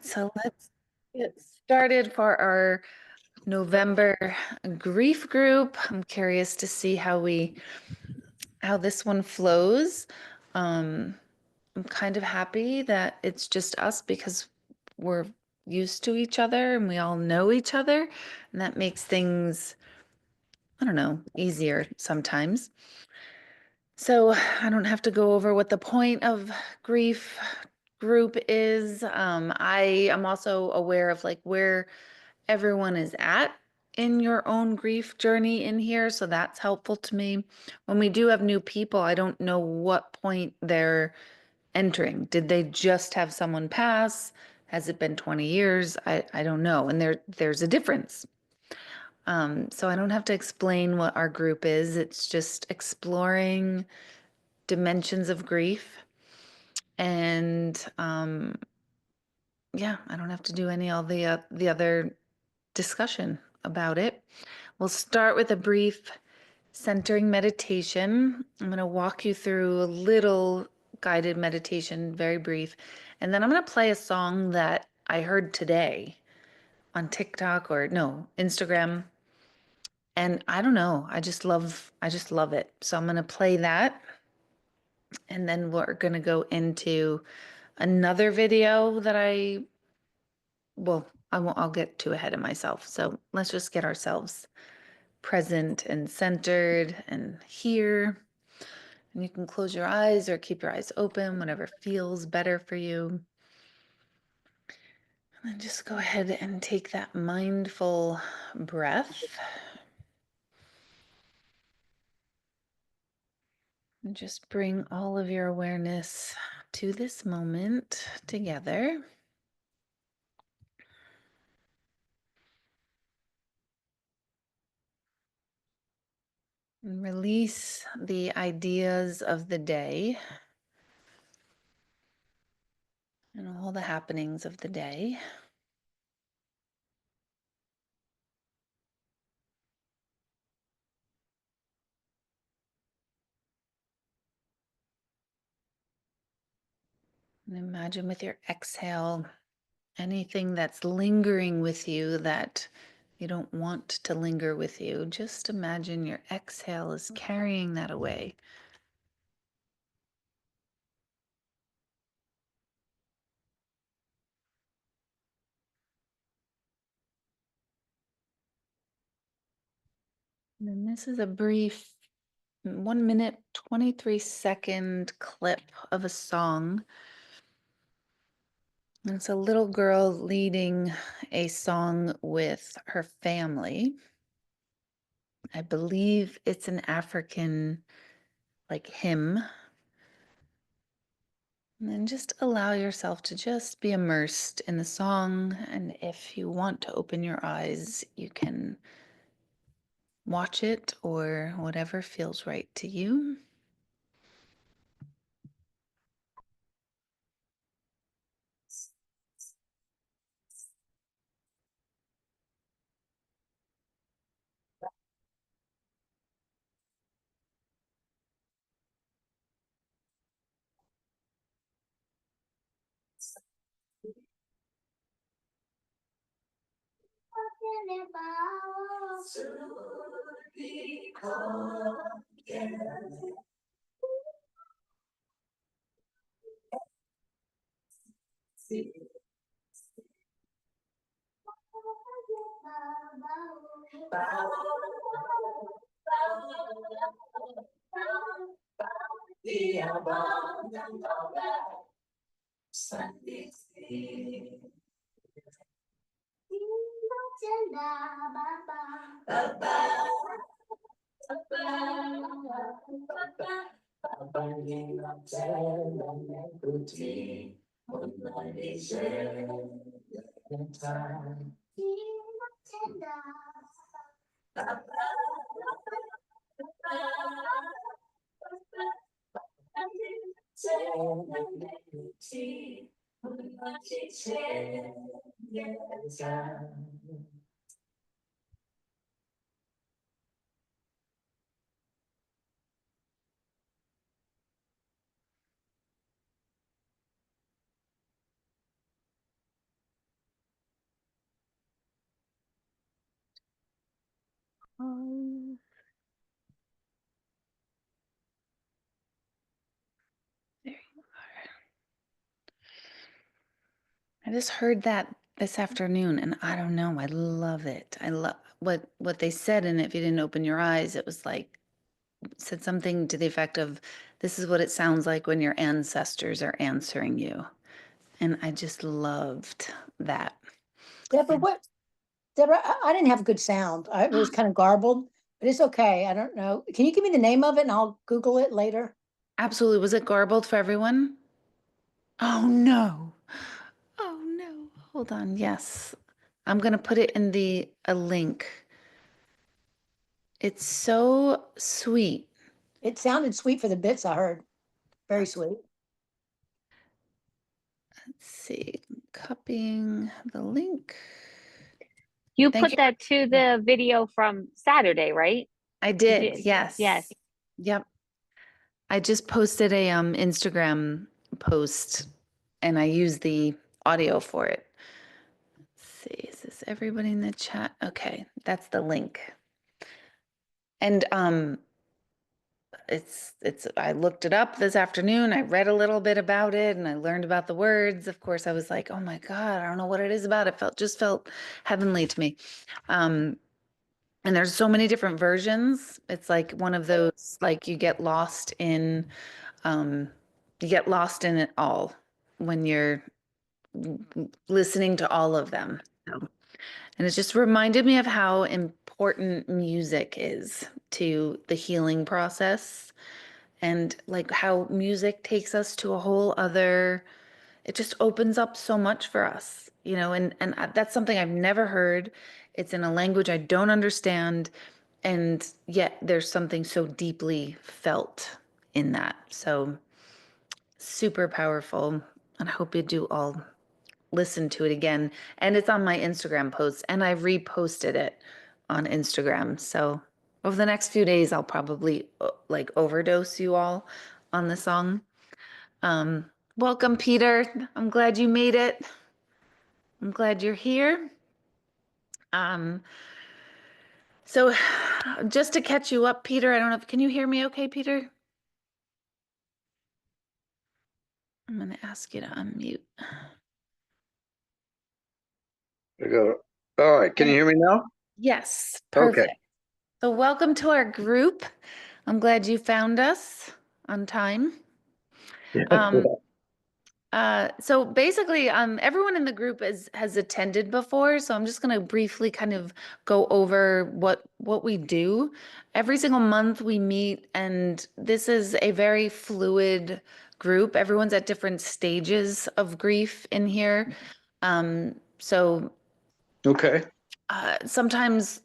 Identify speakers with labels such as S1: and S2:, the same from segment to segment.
S1: so let's get started for our November grief group. I'm curious to see how this one flows. Um, I'm kind of happy that it's just us because we're used to each other and we all know each other, and that makes things, I don't know, easier sometimes. So I don't have to go over what the point of grief group is. I am also aware of like where everyone is at in your own grief journey in here, so that's helpful to me. When we do have new people, I don't know what point they're entering. Did they just have someone pass? Has it been 20 years? I don't know. And there's a difference. So I don't have to explain what our group is. It's just exploring dimensions of grief. And yeah, I don't have to do all the other discussion about it. We'll start with a brief centering meditation. I'm going to walk you through a little guided meditation, very brief. And then I'm going to play a song that I heard today on TikTok or no, Instagram. And I don't know, I just love it. So I'm going to play that. And then we're going to go into another video that I'll get too ahead of myself. So let's just get ourselves present and centered and here. And you can close your eyes or keep your eyes open, whatever feels better for you. And then just go ahead and take that mindful breath. And just bring all of your awareness to this moment together. And release the ideas of the day and all the happenings of the day. And imagine with your exhale, anything that's lingering with you that you don't want to linger with you, just imagine your exhale is carrying that away. And then this is a brief 1 minute, 23-second clip of a song. And it's a little girl leading a song with her family. I believe it's an African like hymn. And then just allow yourself to just be immersed in the song. And if you want to open your eyes, you can watch it or whatever feels right to you.
S2: Um,
S1: There you are. I just heard that this afternoon and I don't know, I love it. I love what they said, and if you didn't open your eyes, it was like said something to the effect of this is what it sounds like when your ancestors are answering you. And I just loved that.
S2: Deborah, Deborah, I didn't have good sound. It was kind of garbled, but it's okay. I don't know. Can you give me the name of it and I'll Google it later?
S1: Absolutely. Was it garbled for everyone? Oh no. Oh no. Hold on. Yes. I'm gonna put it in the a link. It's so sweet.
S2: It sounded sweet for the bits I heard. Very sweet.
S1: Let's see. Copying the link.
S3: You
S1: Thank
S3: put
S1: you.
S3: that to the video from Saturday, right?
S1: I
S3: You
S1: did.
S3: did.
S1: Yes.
S3: Yes.
S1: Yep. I just posted a Instagram post and I used the audio for it. Let's see. Is this everybody in the chat? Okay, that's the link. And it's I looked it up this afternoon. I read a little bit about it and I learned about the words. Of course, I was like, "Oh my God, I don't know what it is about it." Felt heavenly to me. Um and there's so many different versions. It's like one of those like um you get lost in it all when you're listening to all of them. So, and it just reminded me of how important music is to the healing process and like how music takes us to a whole other, it just opens up so much for us, and that's something I've never heard. It's in a language I don't understand, and yet there's something so deeply felt in that. So super powerful. And I hope you do all listen to it again. And it's on my Instagram posts, and I reposted it on Instagram. So over the next few days, I'll probably like overdose you all on the song. Welcome, Peter. I'm glad you made it. I'm glad you're here. Um, so just to catch you up, Peter, I don't know if, can you hear me okay, Peter? I'm going to ask you to unmute.
S4: There you go. All right. Can you hear me now?
S1: Yes,
S4: Okay.
S1: perfect. So welcome to our group. I'm glad you found us on time. Um, so basically, everyone in the group has attended before, so I'm just going to briefly kind of go over what we do. Every single month we meet, and this is a very fluid group. Everyone's at different stages of grief in here. So
S4: Okay.
S1: sometimes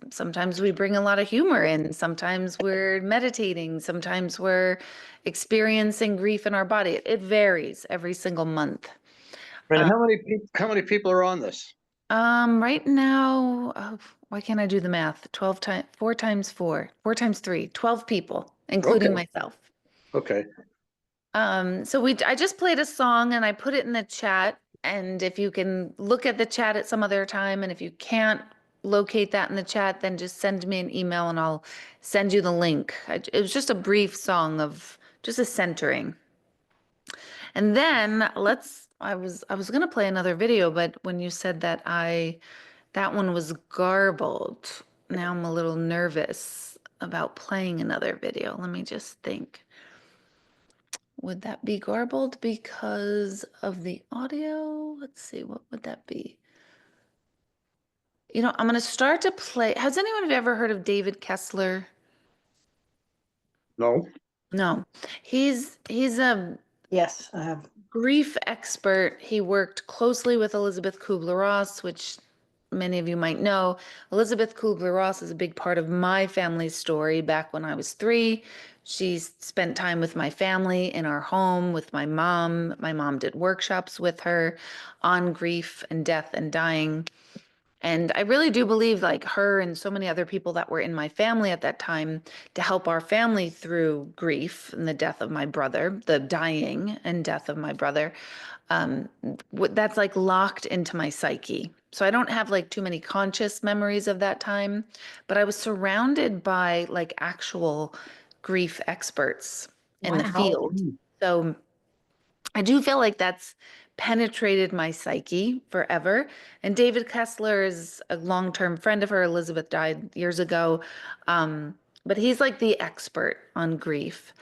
S1: we bring a lot of humor in. Sometimes we're meditating. Sometimes we're experiencing grief in our body. It varies every single month.
S4: And how many people are on this?
S1: Right now, why can't I do the math? 12 times, 4 times 4, 4 times 3, 12 people, including
S4: Okay.
S1: myself.
S4: Okay.
S1: So I just played a song and I put it in the chat. And if you can look at the chat at some other time, and if you can't locate that in the chat, then just send me an email and I'll send you the link. It was just a brief song of just a centering. And then I was gonna play another video, but when you said that one was garbled, now I'm a little nervous about playing another video. Let me just think. Would that be garbled because of the audio? Let's see, what would that be? I'm going to start to play. Has anyone ever heard of David Kessler?
S4: No.
S1: No. He's a
S2: Yes, I have.
S1: grief expert. He worked closely with Elizabeth Kubler-Ross, which many of you might know. Elizabeth Kubler-Ross is a big part of my family's story. Back when I was 3, she spent time with my family in our home with my mom. My mom did workshops with her on grief and death and dying. And I really do believe like her and so many other people that were in my family at that time to help our family through grief and the death of my brother, the dying and death of my brother. That's like locked into my psyche. So I don't have like too many conscious memories of that time, but I was surrounded by like actual grief experts in the
S2: Wow.
S1: field. So I do feel like that's penetrated my psyche forever. And David Kessler is a long-term friend of her. Elizabeth died years ago. But he's like the expert on grief.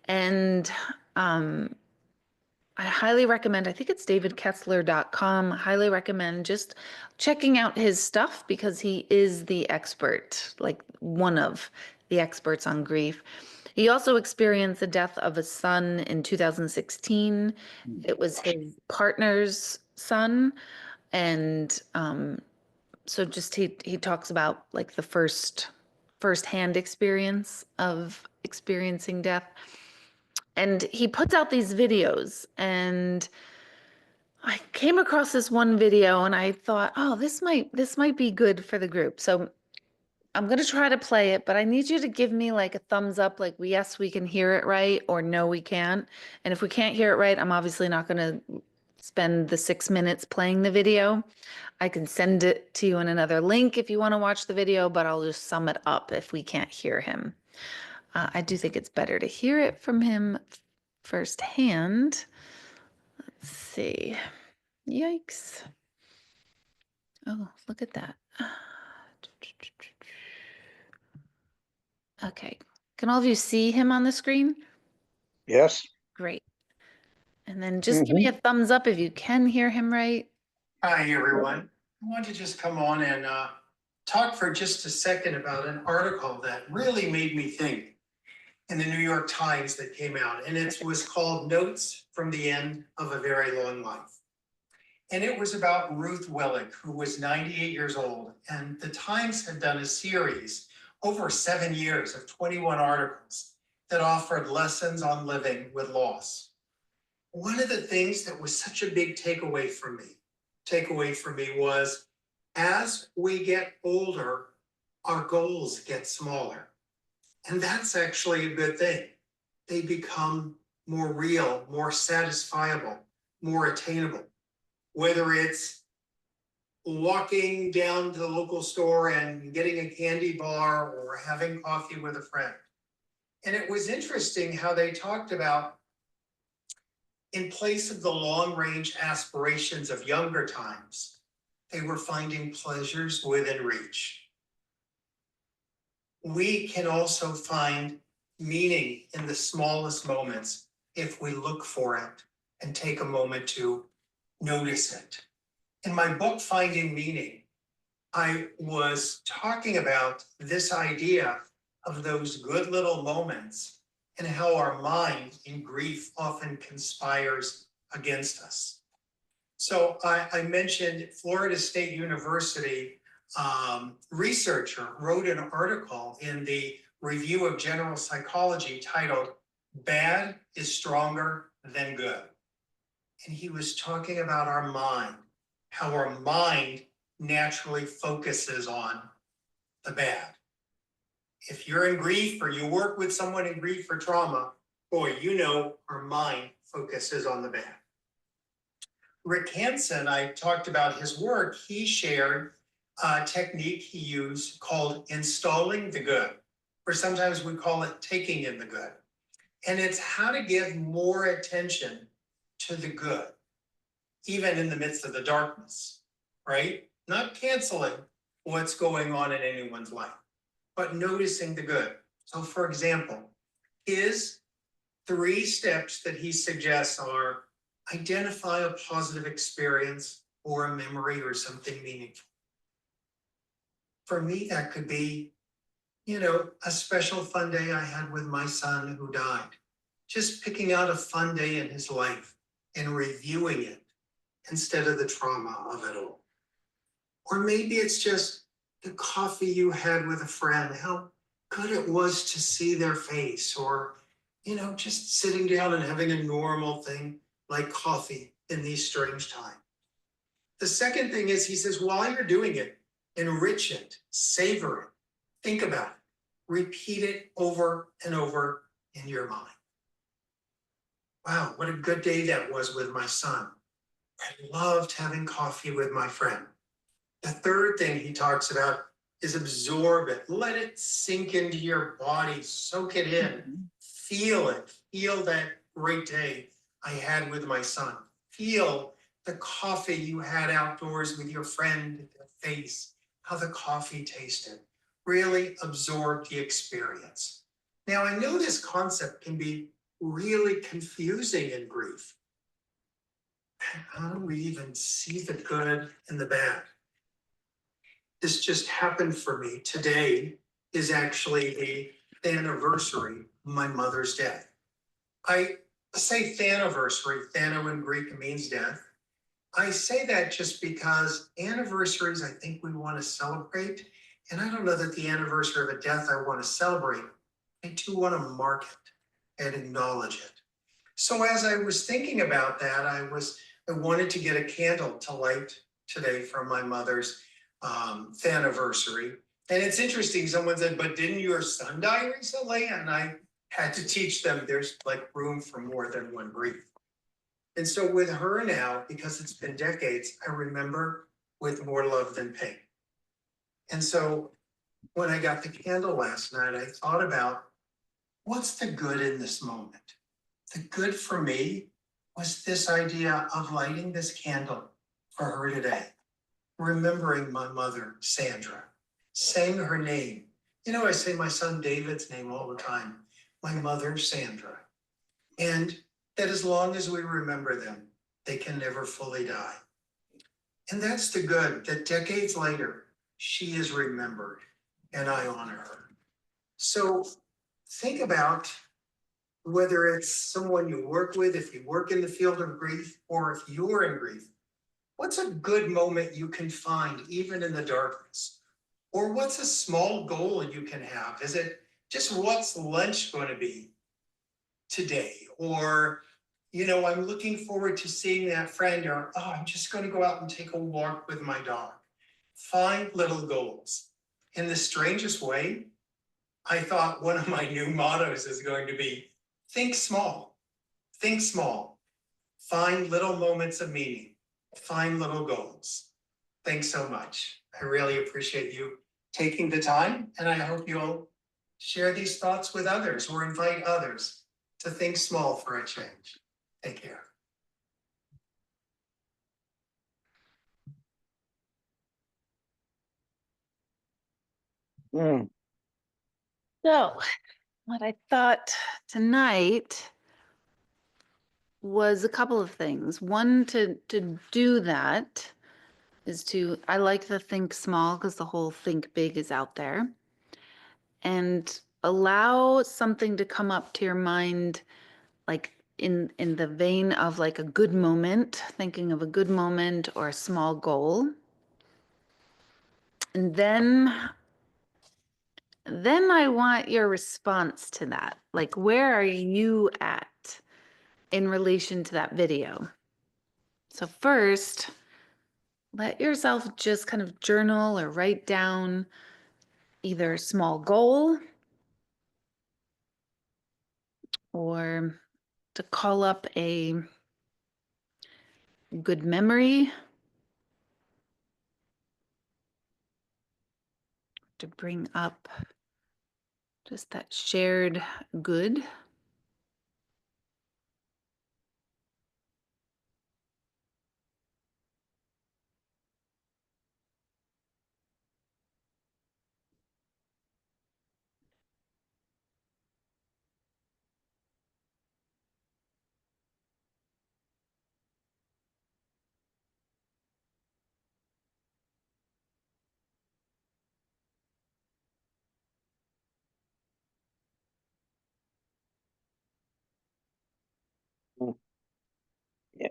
S1: And I highly recommend, I think it's davidkessler.com. Highly recommend just checking out his stuff because he is the expert, like one of the experts on grief. He also experienced the death of a son in 2016. It was his partner's son. And so just he talks about like the first-hand experience of experiencing death. And he puts out these videos, and I came across this one video and I thought, oh, this might be good for the group. So I'm going to try to play it, but I need you to give me like a thumbs up, like yes, we can hear it right, or no, we can't. And if we can't hear it right, I'm obviously not going to spend the 6 minutes playing the video. I can send it to you in another link if you want to watch the video, but I'll just sum it up if we can't hear him. I do think it's better to hear it from him firsthand. Let's see. Yikes. Oh, look at that. Okay. Can all of you see him on the screen?
S4: Yes.
S1: Great. And then just give me a thumbs up if you can hear him right.
S5: Hi, everyone. I want to just come on and talk for just a second about an article that really made me think in the New York Times that came out. And it was called Notes from the End of a Very Long Life. And it was about Ruth Willig, who was 98 years old. And the Times had done a series over 7 years of 21 articles that offered lessons on living with loss. One of the things that was such a big takeaway for me was as we get older, our goals get smaller. And that's actually a good thing. They become more real, more satisfiable, more attainable. Whether it's walking down to the local store and getting a candy bar or having coffee with a friend. And it was interesting how they talked about in place of the long-range aspirations of younger times, they were finding pleasures within reach. We can also find meaning in the smallest moments if we look for it and take a moment to notice it. In my book, Finding Meaning, I was talking about this idea of those good little moments and how our mind in grief often conspires against us. So I mentioned Florida State University researcher wrote an article in the Review of General Psychology titled, "Bad is Stronger Than Good." And he was talking about our mind, how our mind naturally focuses on the bad. If you're in grief or you work with someone in grief or trauma, boy, you know our mind focuses on the bad. Rick Hansen, I talked about his work. He shared a technique he used called installing the good, or sometimes we call it taking in the good. And it's how to give more attention to the good, even in the midst of the darkness, right? Not canceling what's going on in anyone's life, but noticing the good. So for example, his 3 steps that he suggests are identify a positive experience or a memory or something meaningful. For me, that could be, a special fun day I had with my son who died. Just picking out a fun day in his life and reviewing it instead of the trauma of it all. Or maybe it's just the coffee you had with a friend, how good it was to see their face, or, just sitting down and having a normal thing like coffee in these strange times. The second thing is, he says, while you're doing it, enrich it, savor it, think about it, repeat it over and over in your mind. Wow, what a good day that was with my son. I loved having coffee with my friend. The third thing he talks about is absorb it. Let it sink into your body, soak it in, feel it, feel that great day I had with my son. Feel the coffee you had outdoors with your friend, their face, how the coffee tasted. Really absorb the experience. Now, I know this concept can be really confusing in grief. How do we even see the good and the bad? This just happened for me. Today is actually the anniversary of my mother's death. I say thaniversary, thano in Greek means death. I say that just because anniversaries, I think we want to celebrate. And I don't know that the anniversary of a death I want to celebrate. I do want to mark it and acknowledge it. So as I was thinking about that, I wanted to get a candle to light today for my mother's anniversary. And it's interesting, someone said, but didn't your son die recently? And I had to teach them there's like room for more than one grief. And so with her now, because it's been decades, I remember with more love than pain. And so when I got the candle last night, I thought about what's the good in this moment? The good for me was this idea of lighting this candle for her today, remembering my mother, Sandra, saying her name. You know, I say my son David's name all the time, my mother, Sandra. And that as long as we remember them, they can never fully die. And that's the good, that decades later, she is remembered and I honor her. So think about whether it's someone you work with, if you work in the field of grief, or if you're in grief, what's a good moment you can find even in the darkness? Or what's a small goal you can have? Is it just what's lunch going to be today? Or, you know, I'm looking forward to seeing that friend, or, oh, I'm just going to go out and take a walk with my dog. Find little goals. In the strangest way, I thought one of my new mottos is going to be, think small, think small, find little moments of meaning, find little goals. Thanks so much. I really appreciate you taking the time, and I hope you'll share these thoughts with others or invite others to think small for a change. Take care.
S4: Mm.
S1: So, what I thought tonight was a couple of things. One, to do that is I like the think small because the whole think big is out there. And allow something to come up to your mind, like in the vein of like a good moment, thinking of a good moment or a small goal. And then I want your response to that. Like, where are you at in relation to that video? So first, let yourself just kind of journal or write down either a small goal or to call up a good memory, to bring up just that shared good.
S4: Mm. Yeah.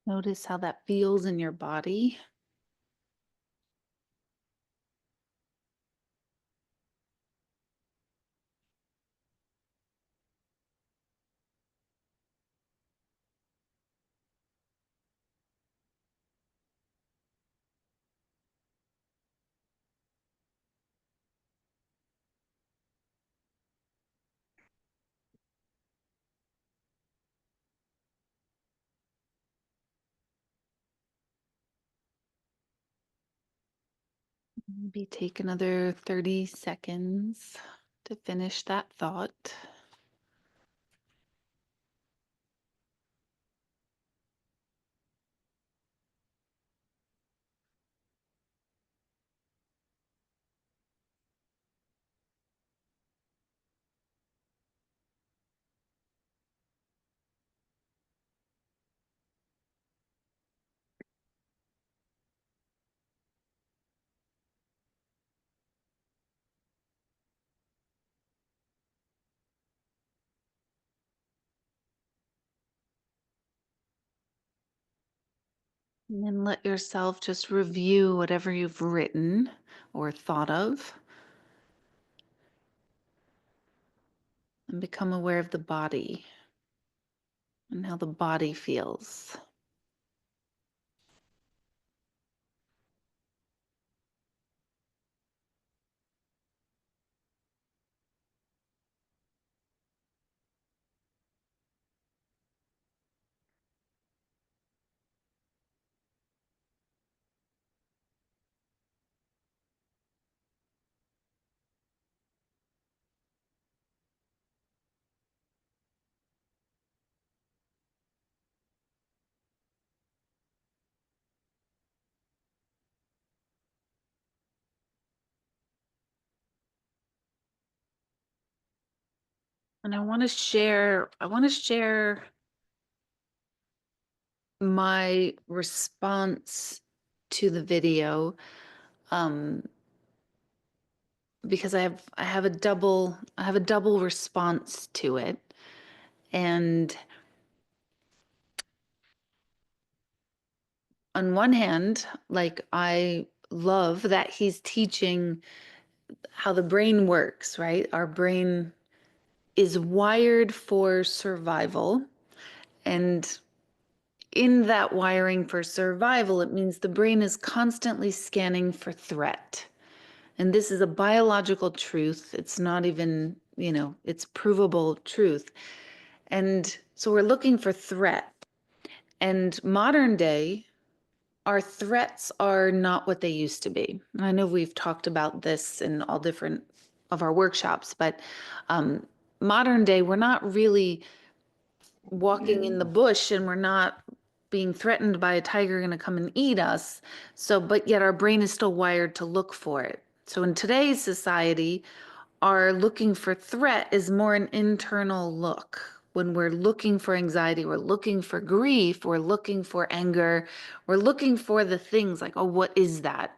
S1: Notice how that feels in your body. Maybe take another 30 seconds to finish that thought. And then let yourself just review whatever you've written or thought of and become aware of the body and how the body feels. And I want to share my response to the video, because I have a double response to it. And on one hand, like, I love that he's teaching how the brain works, right? Our brain is wired for survival. And in that wiring for survival, it means the brain is constantly scanning for threat. And this is a biological truth. It's not even, it's provable truth. And so we're looking for threat. And modern day, our threats are not what they used to be. And I know we've talked about this in all different of our workshops, but modern day, we're not really walking in the bush and we're not being threatened by a tiger going to come and eat us. So, but yet our brain is still wired to look for it. So in today's society, our looking for threat is more an internal look. When we're looking for anxiety, we're looking for grief, we're looking for anger, we're looking for the things like, oh, what is that?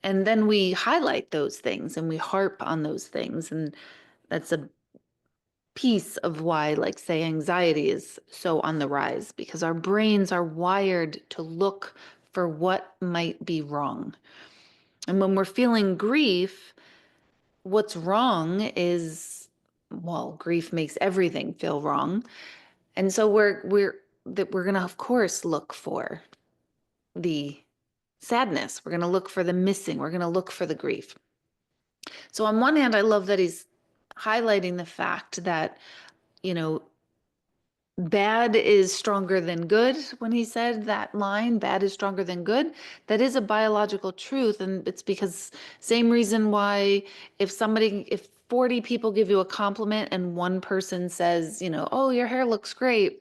S1: And then we highlight those things and we harp on those things. And that's a piece of why, like, say, anxiety is so on the rise, because our brains are wired to look for what might be wrong. And when we're feeling grief, what's wrong is, well, grief makes everything feel wrong. And so we're going to, of course, look for the sadness. We're going to look for the missing. We're going to look for the grief. So on one hand, I love that he's highlighting the fact that, bad is stronger than good. When he said that line, bad is stronger than good, that is a biological truth. And it's because same reason why if 40 people give you a compliment and one person says, oh, your hair looks great,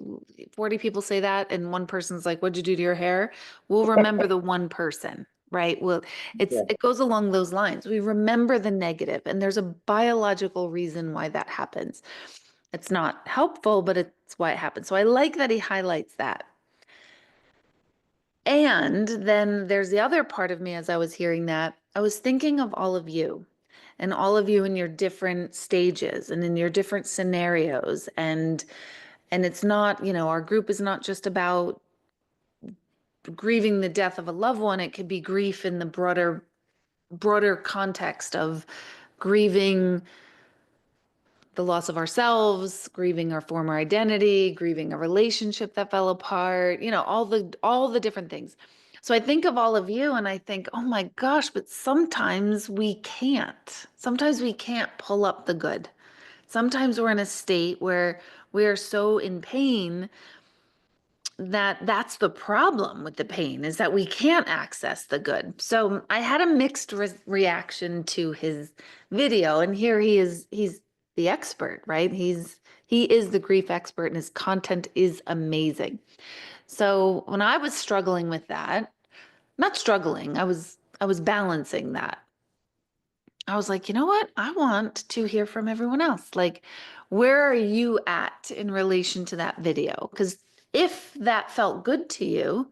S1: 40 people say that and one person's like, what'd you do to your hair? We'll remember the one person, right? Well, it goes along those lines. We remember the negative, and there's a biological reason why that happens. It's not helpful, but it's why it happens. So I like that he highlights that. And then there's the other part of me as I was hearing that, I was thinking of all of you and all of you in your different stages and in your different scenarios. And it's not, our group is not just about grieving the death of a loved one. It could be grief in the broader context of grieving the loss of ourselves, grieving our former identity, grieving a relationship that fell apart, all the different things. So I think of all of you and I think, oh my gosh, but sometimes we can't. Sometimes we can't pull up the good. Sometimes we're in a state where we are so in pain that's the problem with the pain, is that we can't access the good. So I had a mixed reaction to his video, and here he's the expert, right? He is the grief expert, and his content is amazing. So when I was struggling with that, not struggling, I was balancing that. I was like, you know what? I want to hear from everyone else. Like, where are you at in relation to that video? Because if that felt good to you,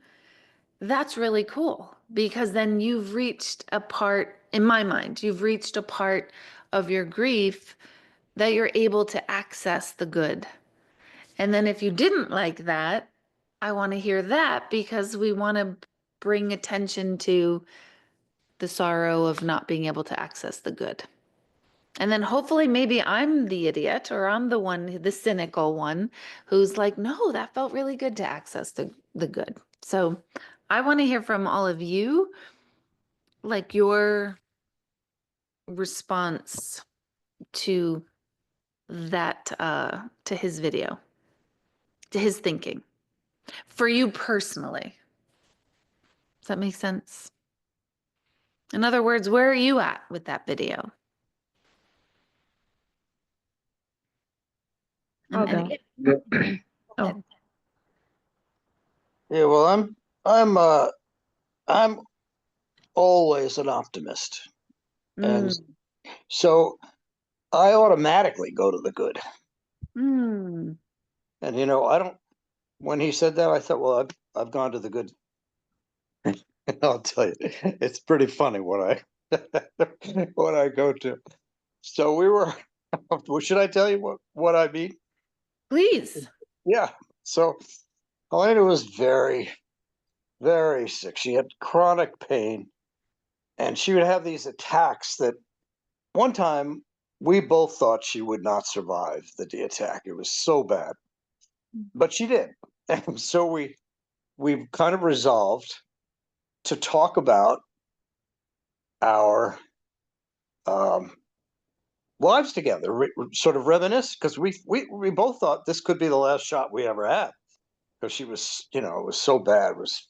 S1: that's really cool, because then you've reached a part, in my mind, you've reached a part of your grief that you're able to access the good. And then if you didn't like that, I want to hear that, because we want to bring attention to the sorrow of not being able to access the good. And then hopefully maybe I'm the idiot, or I'm the one, the cynical one, who's like, no, that felt really good to access the good. So I want to hear from all of you, like your response to that, to his video, to his thinking, for you personally. Does that make sense? In other words, where are you at with that video?
S3: I'll
S1: And
S3: go.
S1: oh,
S4: Yeah, well, I'm always an optimist. And
S1: mm,
S4: so I automatically go to the good.
S1: mm,
S4: And you know, I don't, when he said that, I thought, well, I've gone to the good. I'll tell you, it's pretty funny what what I go to. So we were, should I tell you what I mean?
S1: please.
S4: Yeah. So Helena was very, very sick. She had chronic pain, and she would have these attacks that one time we both thought she would not survive the attack. It was so bad, but she did. And so we've kind of resolved to talk about our lives together, sort of reminisce, because we both thought this could be the last shot we ever had, because she was, you know, it was so bad. It was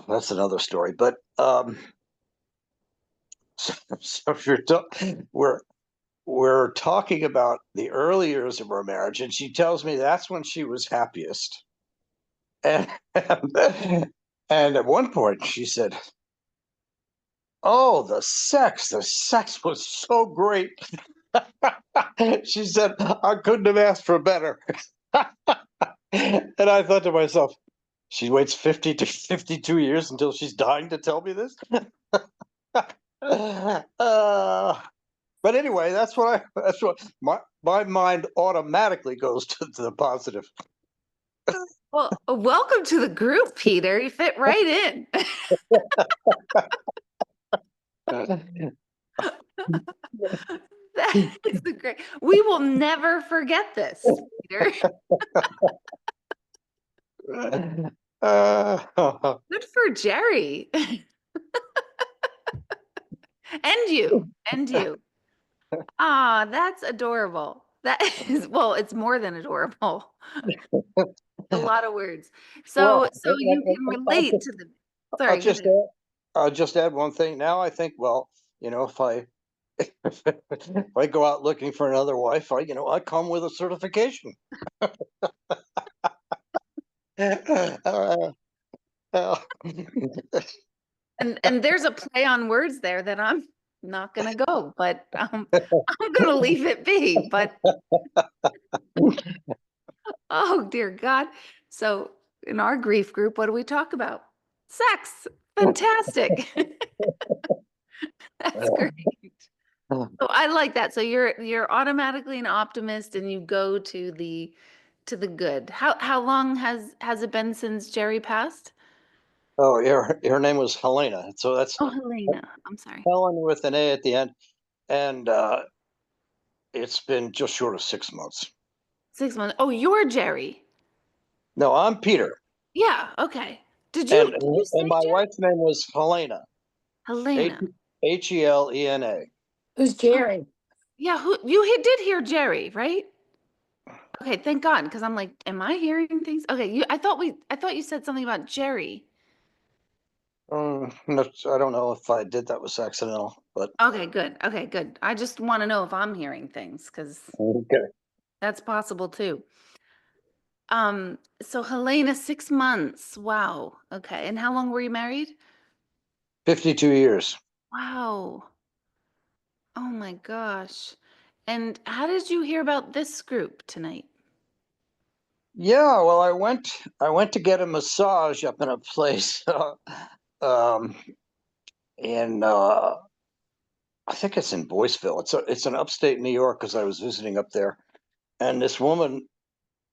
S4: that's another story. But so if we're talking about the early years of our marriage, and she tells me that's when she was happiest. And and at one point she said, "Oh, the sex was so great." She said, "I couldn't have asked for better." And I thought to myself, she waits 50 to 52 years until she's dying to tell me this. But anyway, that's what my mind automatically goes to the positive.
S1: Well, welcome to the group, Peter. You fit right in. That is the great. We will never forget this, Peter. Good for Jerry. And you. And you. Ah, that's adorable. That is, well, it's more than adorable. A lot of words. So
S4: Well,
S1: you can relate to the.
S4: I'll
S1: Sorry, go
S4: just
S1: ahead.
S4: I'll just add one thing. Now I think, well, you know, if I if I go out looking for another wife, I come with a certification.
S1: And there's a play on words there that I'm not gonna go, but I'm gonna leave it be. But oh dear God. So in our grief group, what do we talk about? Sex. Fantastic. That's great. So I like that. So you're automatically an optimist, and you go to the good. How long has it been since Jerry passed?
S4: Oh, her name was Helena. So that's
S1: Oh, Helena. I'm sorry.
S4: Helen with an A at the end. And it's been just short of 6 months.
S1: 6 months. Oh, you're Jerry.
S4: No, I'm Peter.
S1: Yeah. Okay. Did
S4: And
S1: you say
S4: my
S1: Jerry?
S4: wife's name was Helena.
S1: Helena?
S4: Helena.
S2: Who's Jerry?
S1: Yeah. Who you did hear Jerry, right? Okay, thank God, because I'm like, am I hearing things? Okay, I thought you said something about Jerry.
S4: No, I don't know if I did that was accidental, but
S1: Okay, good. Okay, good. I just want to know if I'm hearing things because
S4: okay.
S1: that's possible too. So Helena, 6 months. Wow. Okay. And how long were you married?
S4: 52 years.
S1: Wow. Oh my gosh. And how did you hear about this group tonight?
S4: Yeah, well, I went to get a massage up in a place um in I think it's in Boyceville. It's in upstate New York because I was visiting up there. And this woman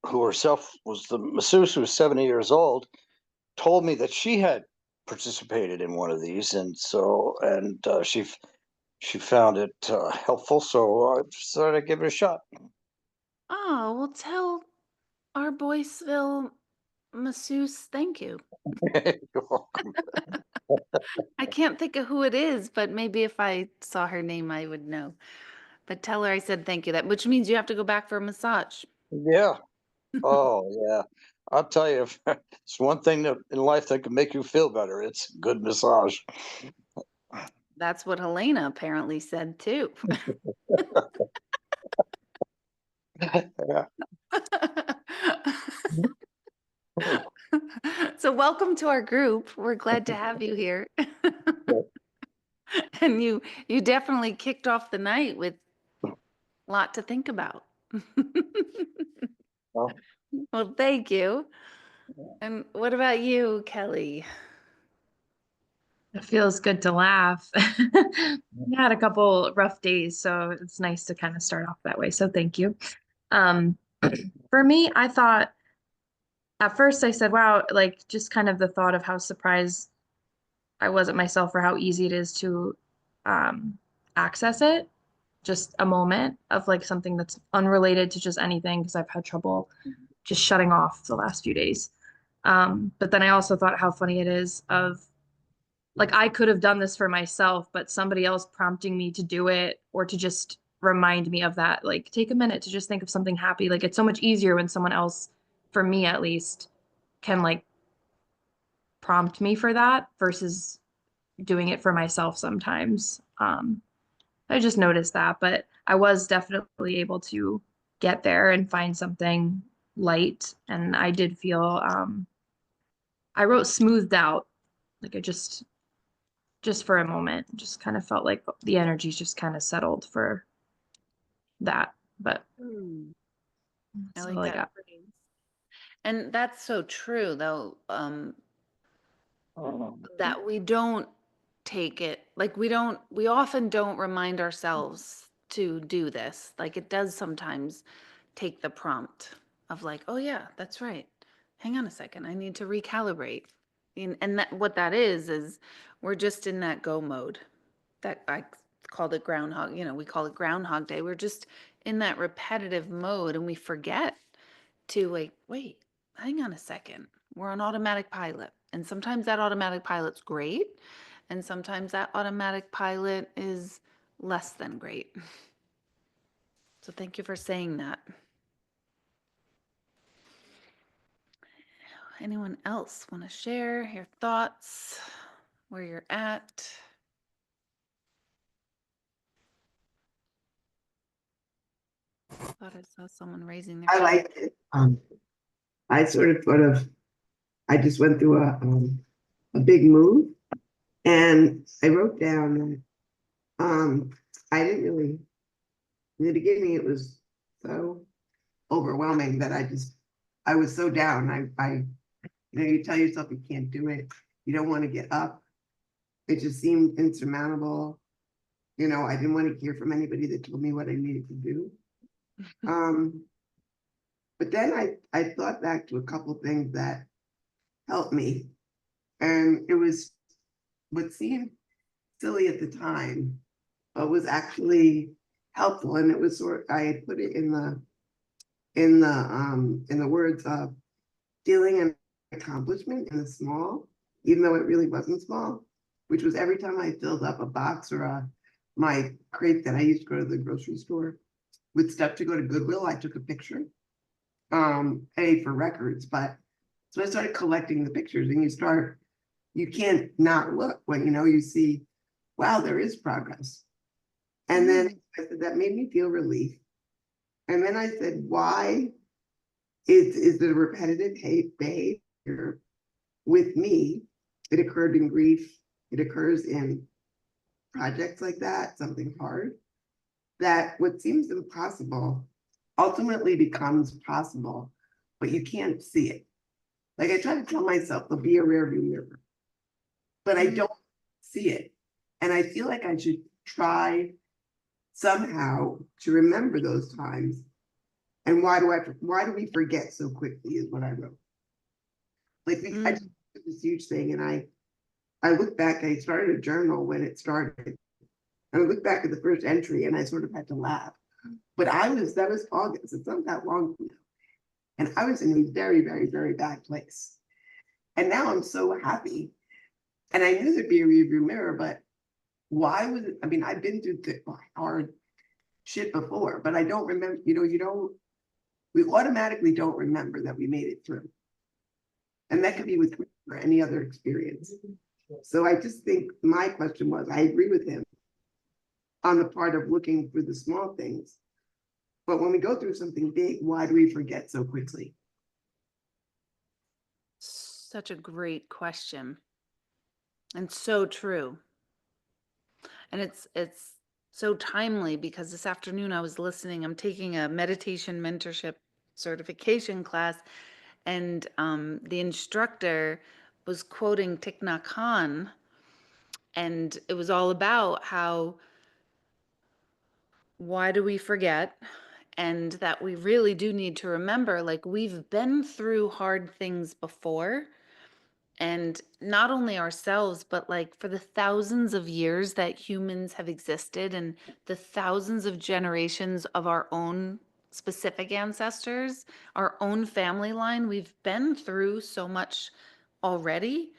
S4: who herself was the masseuse, who was 70 years old, told me that she had participated in one of these, and she found it helpful, so I decided to give it a shot.
S1: Oh, well, tell our Boyceville masseuse thank you.
S4: You're welcome.
S1: I can't think of who it is, but maybe if I saw her name, I would know. But tell her I said thank you, that which means you have to go back for a massage.
S4: Yeah. Oh, yeah. I'll tell you, if it's one thing that in life that can make you feel better, it's good massage.
S1: That's what Helena apparently said too.
S4: Yeah.
S1: So welcome to our group. We're glad to have you here. And you definitely kicked off the night with a lot to think about.
S4: Well,
S1: Well, thank you. And what about you, Kelly?
S6: It feels good to laugh. I had a couple rough days, so it's nice to kind of start off that way. So thank you. Um, for me, I thought at first I said, wow, like just kind of the thought of how surprised I was at myself for how easy it is to access it. Just a moment of like something that's unrelated to just anything because I've had trouble just shutting off the last few days. But then I also thought how funny it is of like I could have done this for myself, but somebody else prompting me to do it or to just remind me of that. Like take a minute to just think of something happy. Like it's so much easier when someone else, for me at least, can like prompt me for that versus doing it for myself sometimes. I just noticed that, but I was definitely able to get there and find something light. And I did feel I wrote smoothed out. Like I just for a moment, just kind of felt like the energy's just kind of settled for that. But
S1: I
S6: that's
S1: like
S6: all I
S1: that
S6: got.
S1: phrase. And that's so true, though, that we don't take it, like we often don't remind ourselves to do this. Like it does sometimes take the prompt of like, oh yeah, that's right. Hang on a second, I need to recalibrate. And that what that is we're just in that go mode. That I called it groundhog, we call it Groundhog Day. We're just in that repetitive mode and we forget to like, wait, hang on a second. We're on automatic pilot. And sometimes that automatic pilot's great. And sometimes that automatic pilot is less than great. So thank you for saying that. Anyone else want to share your thoughts, where you're at? Thought I saw someone raising their
S7: I
S1: hand.
S7: liked it. I sort of thought of, I just went through a big move and I wrote down that I didn't really, in the beginning, it was so overwhelming that I was so down. You tell yourself you can't do it. You don't want to get up. It just seemed insurmountable. I didn't want to hear from anybody that told me what I needed to do. But then I thought back to a couple things that helped me. And it was what seemed silly at the time, but was actually helpful. And it was I had put it in the words of feeling an accomplishment in the small, even though it really wasn't small, which was every time I filled up a box or my crate that I used to go to the grocery store with stuff to go to Goodwill, I took a picture A, for records, but so I started collecting the pictures, and you can't not look when you see, wow, there is progress. And then I said, that made me feel relief. And then I said, why is it a repetitive behavior with me? It occurred in grief. It occurs in projects like that, something hard, that what seems impossible ultimately becomes possible, but you can't see it. Like, I try to tell myself, there'll be a rearview mirror, but I don't see it. And I feel like I should try somehow to remember those times. And why do we forget so quickly is what I wrote. Like, I just did this huge thing, and I look back, I started a journal when it started. And I look back at the first entry, and I sort of had to laugh. But that was August, it's not that long ago. And I was in a very, very, very bad place. And now I'm so happy. And I knew there'd be a rearview mirror, but why was it? I mean, I've been through hard shit before, but I don't remember, we automatically don't remember that we made it through. And that could be with grief or any other experience. So I just think my question was, I agree with him on the part of looking for the small things. But when we go through something big, why do we forget so quickly?
S1: Such a great question. And so true. And it's so timely because this afternoon I was listening. I'm taking a meditation mentorship certification class, and the instructor was quoting Thich Nhat Hanh, and it was all about why do we forget, and that we really do need to remember, like, we've been through hard things before. And not only ourselves, but like for the thousands of years that humans have existed and the thousands of generations of our own specific ancestors, our own family line, we've been through so much already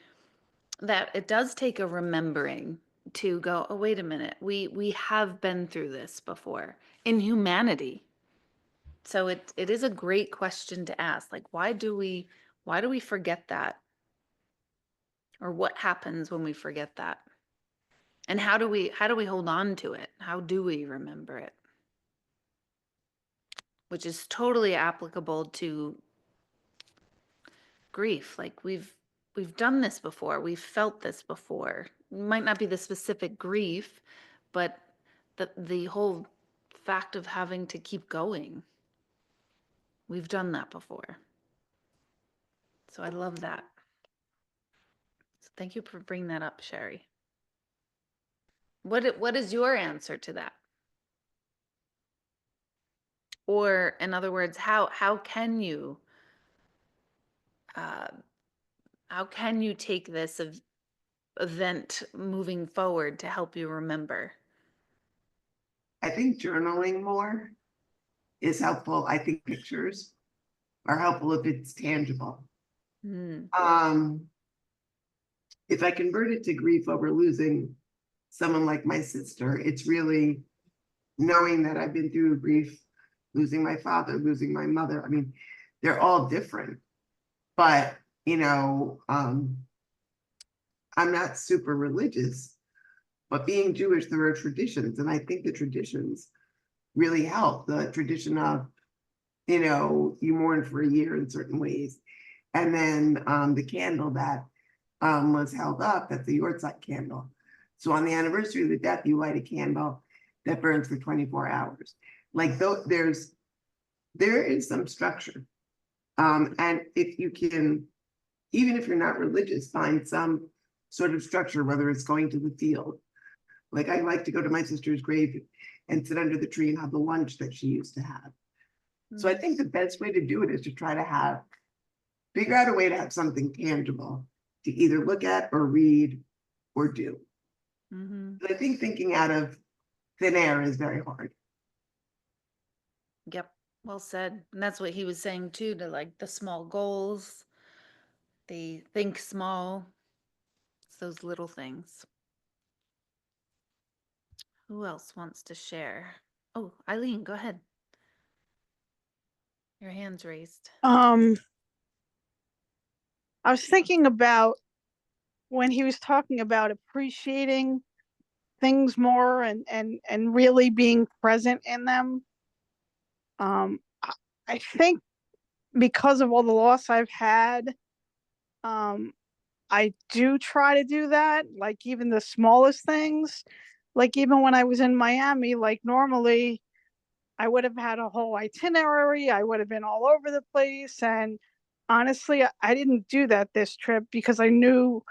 S1: that it does take a remembering to go, oh, wait a minute, we have been through this before in humanity. So it is a great question to ask. Like, why do we forget that? Or what happens when we forget that? And how do we hold on to it? How do we remember it? Which is totally applicable to grief. Like, we've done this before. We've felt this before. It might not be the specific grief, but the whole fact of having to keep going. We've done that before. So I love that. So thank you for bringing that up, Sherry. What is your answer to that? Or in other words, how can you take this event moving forward to help you remember?
S7: I think journaling more is helpful. I think pictures are helpful if it's tangible. If I convert it to grief over losing someone like my sister, it's really knowing that I've been through grief, losing my father, losing my mother. I mean, they're all different, but I'm not super religious, but being Jewish, there are traditions, and I think the traditions really help. The tradition of, you mourn for a year in certain ways, and then the candle that was held up, that's the Yortzeit candle. So on the anniversary of the death, you light a candle that burns for 24 hours. Like, there is some structure. And if you can, even if you're not religious, find some sort of structure, whether it's going to the field. Like, I like to go to my sister's grave and sit under the tree and have the lunch that she used to have. So I think the best way to do it is to try to figure out a way to have something tangible to either look at or read or do. But I think thinking out of thin air is very hard.
S1: Yep, well said. And that's what he was saying too, to like the small goals. They think small. It's those little things. Who else wants to share? Oh, Eileen, go ahead. Your hand's raised.
S8: I was thinking about when he was talking about appreciating things more and really being present in them. I think because of all the loss I've had, I do try to do that, like even the smallest things. Like even when I was in Miami, like normally I would have had a whole itinerary, I would have been all over the place. And honestly, I didn't do that this trip because I knew,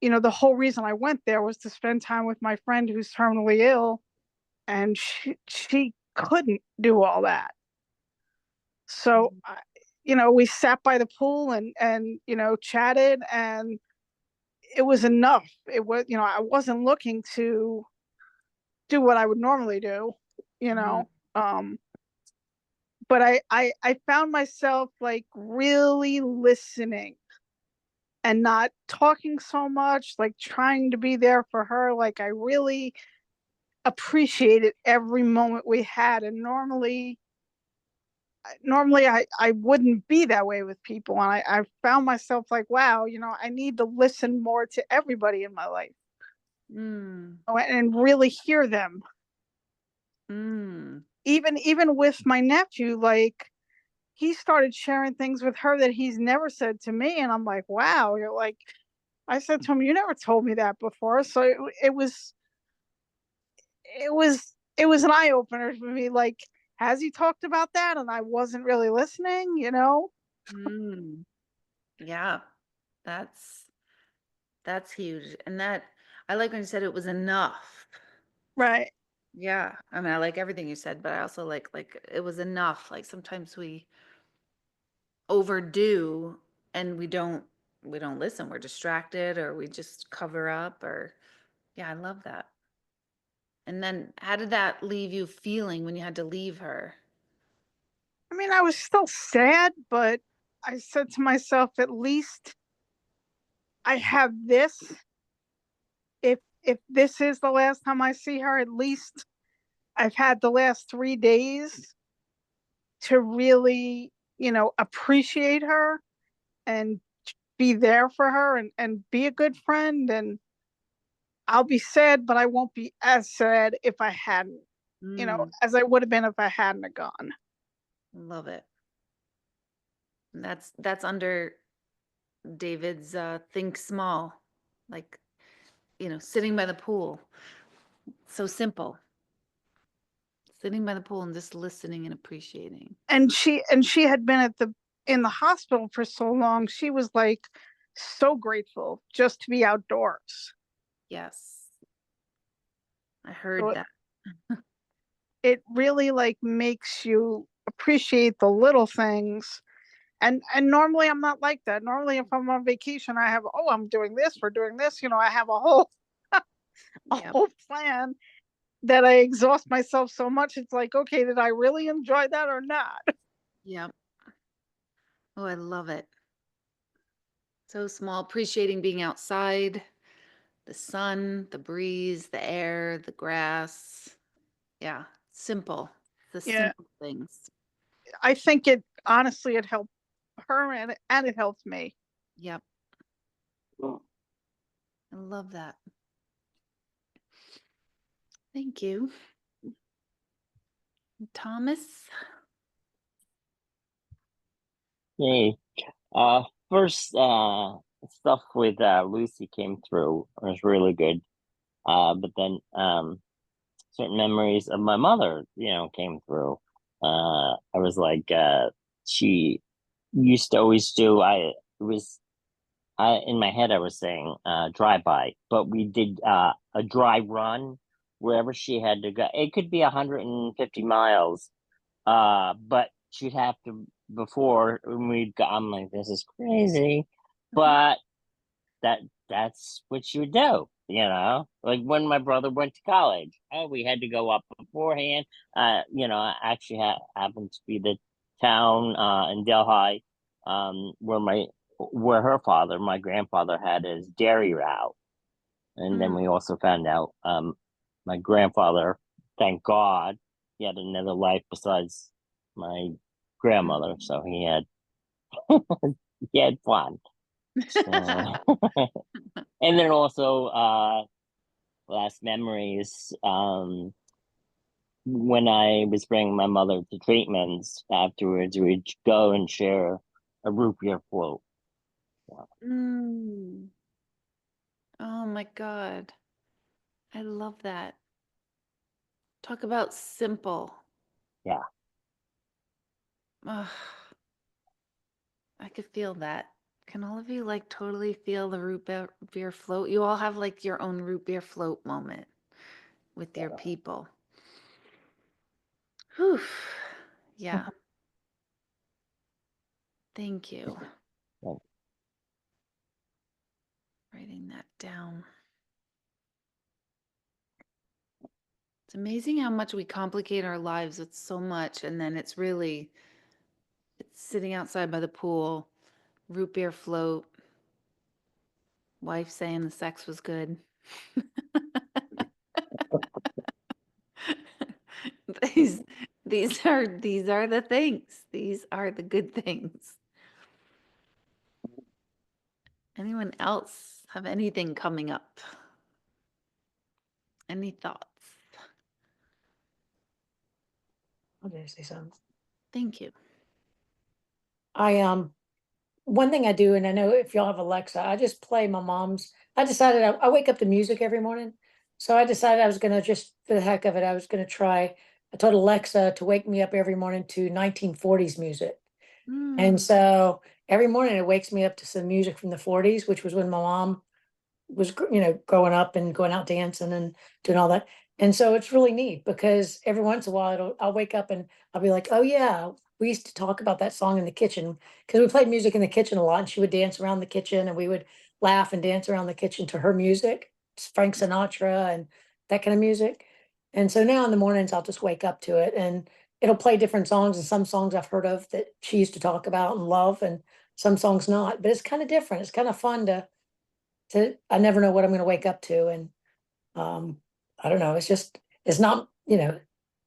S8: the whole reason I went there was to spend time with my friend who's terminally ill, and she couldn't do all that. So, we sat by the pool and chatted, and it was enough. It was, I wasn't looking to do what I would normally do, you know. But I found myself like really listening and not talking so much, like trying to be there for her. Like I really appreciated every moment we had. And normally I wouldn't be that way with people. And I found myself like, wow, I need to listen more to everybody in my life. And really hear them. Even with my nephew, like he started sharing things with her that he's never said to me, and I'm like, wow, you're like, I said to him, you never told me that before. So it was an eye opener for me. Like, has he talked about that? And I wasn't really listening,
S1: Yeah, that's huge. And that, I like when you said it was enough.
S8: Right.
S1: Yeah. I mean, I like everything you said, but I also like it was enough. Like sometimes we overdo and we don't listen. We're distracted or we just cover up or yeah, I love that. And then how did that leave you feeling when you had to leave her?
S8: I mean, I was still sad, but I said to myself, at least I have this. If this is the last time I see her, at least I've had the last 3 days to really, appreciate her and be there for her and be a good friend. And I'll be sad, but I won't be as sad if I hadn't, as I would have been if I hadn't have gone.
S1: Love it. And that's under David's think small, like, sitting by the pool. So simple. Sitting by the pool and just listening and appreciating.
S8: And she had been in the hospital for so long. She was like so grateful just to be outdoors.
S1: Yes. I heard
S8: So
S1: that.
S8: it really like makes you appreciate the little things. And normally I'm not like that. Normally if I'm on vacation, I have, I'm doing this, we're doing this, I have a whole whole plan that I exhaust myself so much. It's like, okay, did I really enjoy that or not?
S1: Yep. Oh, I love it. So small, appreciating being outside, the sun, the breeze, the air, the grass. Yeah, simple. The simple things.
S8: I think it honestly it helped her and it helped me.
S1: Yep. I love that. Thank you. Thomas?
S9: Hey, first, stuff with Lucy came through. It was really good. But then certain memories of my mother, came through. I was like, she used to always do. In my head I was saying drive by, but we did a dry run wherever she had to go. It could be 150 miles, but she'd have to before when we'd go. I'm like, this is crazy, but that's what she would do. Like when my brother went to college, we had to go up beforehand. I actually happened to be the town in Delhi, where her father, my grandfather, had his dairy route, and then we also found out my grandfather, thank God, he had another life besides my grandmother, so he had fun. So, and then also last memories, when I was bringing my mother to treatments afterwards, we'd go and share a root beer float.
S1: Mm. Oh my God. I love that. Talk about simple.
S9: Yeah.
S1: Ugh. I could feel that. Can all of you like totally feel the beer float? You all have like your own root beer float moment with your people. Whew. Yeah. Thank you.
S9: Yeah.
S1: Writing that down. It's amazing how much we complicate our lives with so much, and then it's sitting outside by the pool, root beer float, wife saying the sex was good. these these are the things. These are the good things. Anyone else have anything coming up? Any thoughts?
S2: I'll just say something.
S1: Thank you.
S2: One thing I do, and I know if y'all have Alexa, I just play my mom's. I decided I wake up to music every morning. So I decided I was going to just, for the heck of it, I was going to try. I told Alexa to wake me up every morning to 1940s music. And so every morning it wakes me up to some music from the 40s, which was when my mom was, growing up and going out dancing and doing all that. And so it's really neat because every once in a while I'll wake up and I'll be like, oh yeah, we used to talk about that song in the kitchen because we played music in the kitchen a lot, and she would dance around the kitchen and we would laugh and dance around the kitchen to her music, Frank Sinatra and that kind of music. And so now in the mornings I'll just wake up to it and it'll play different songs, and some songs I've heard of that she used to talk about and love, and some songs not. But it's kind of different. It's kind of fun to I never know what I'm going to wake up to. And I don't know. It's not,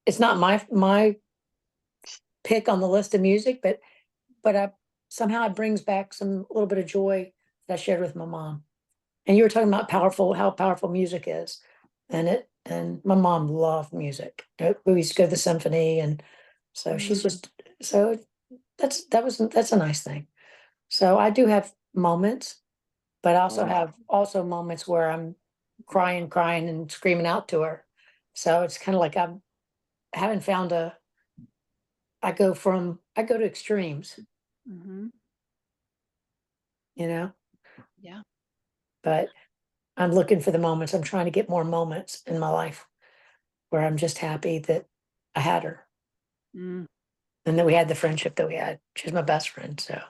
S2: it's not my pick on the list of music, but somehow it brings back some little bit of joy that I shared with my mom. And you were talking about how powerful music is. And my mom loved music. We used to go to the symphony, and so she's just, so that's a nice thing. So I do have moments, but I also have moments where I'm crying and screaming out to her. So it's kind of like I haven't found I go to extremes,
S1: Mm-hmm. Yeah.
S2: but I'm looking for the moments. I'm trying to get more moments in my life where I'm just happy that I had her
S1: Mm.
S2: and that we had the friendship that we had. She's my best friend. So,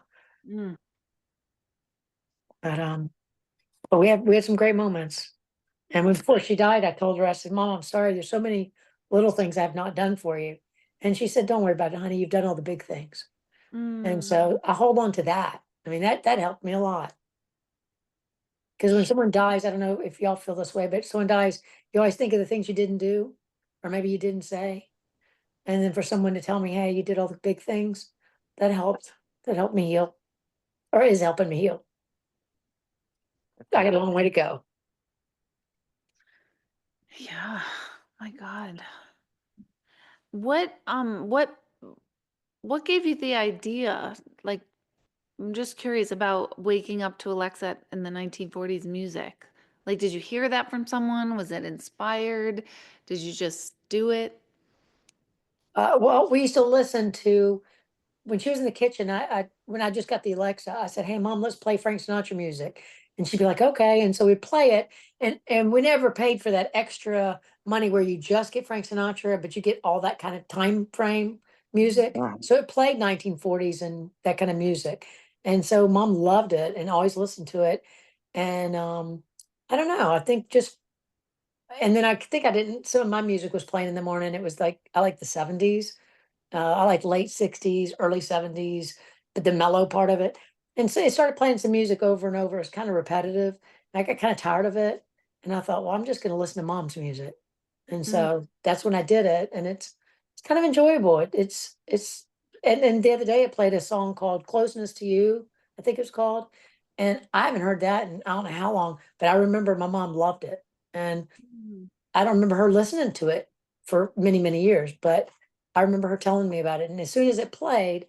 S1: Mm.
S2: but we had some great moments. And before she died, I told her, I said, Mom, I'm sorry. There's so many little things I've not done for you. And she said, don't worry about it, honey. You've done all the big things. And so I hold on to that. I mean, that helped me a lot. Because when someone dies, I don't know if y'all feel this way, but someone dies, you always think of the things you didn't do, or maybe you didn't say. And then for someone to tell me, hey, you did all the big things, that helped. That helped me heal, or is helping me heal. I got a long way to go.
S1: Yeah. My God. What gave you the idea? Like, I'm just curious about waking up to Alexa in the 1940s music. Like, did you hear that from someone? Was it inspired? Did you just do it?
S2: Well, we used to listen to, when she was in the kitchen, when I just got the Alexa, I said, hey, Mom, let's play Frank Sinatra music. And she'd be like, okay. And so we'd play it. And we never paid for that extra money where you just get Frank Sinatra, but you get all that kind of time frame music. So it played 1940s and that kind of music. And so Mom loved it and always listened to it. And I don't know, I think just, and then I think I didn't, some of my music was playing in the morning. It was like, I like the 70s. I like late 60s, early 70s, but the mellow part of it. And so it started playing some music over and over. It's kind of repetitive. And I got kind of tired of it. And I thought, well, I'm just going to listen to Mom's music. And so that's when I did it. And it's kind of enjoyable. It's and the other day it played a song called Closeness to You, I think it was called. And I haven't heard that in I don't know how long, but I remember my mom loved it. And I don't remember her listening to it for many, many years, but I remember her telling me about it. And as soon as it played,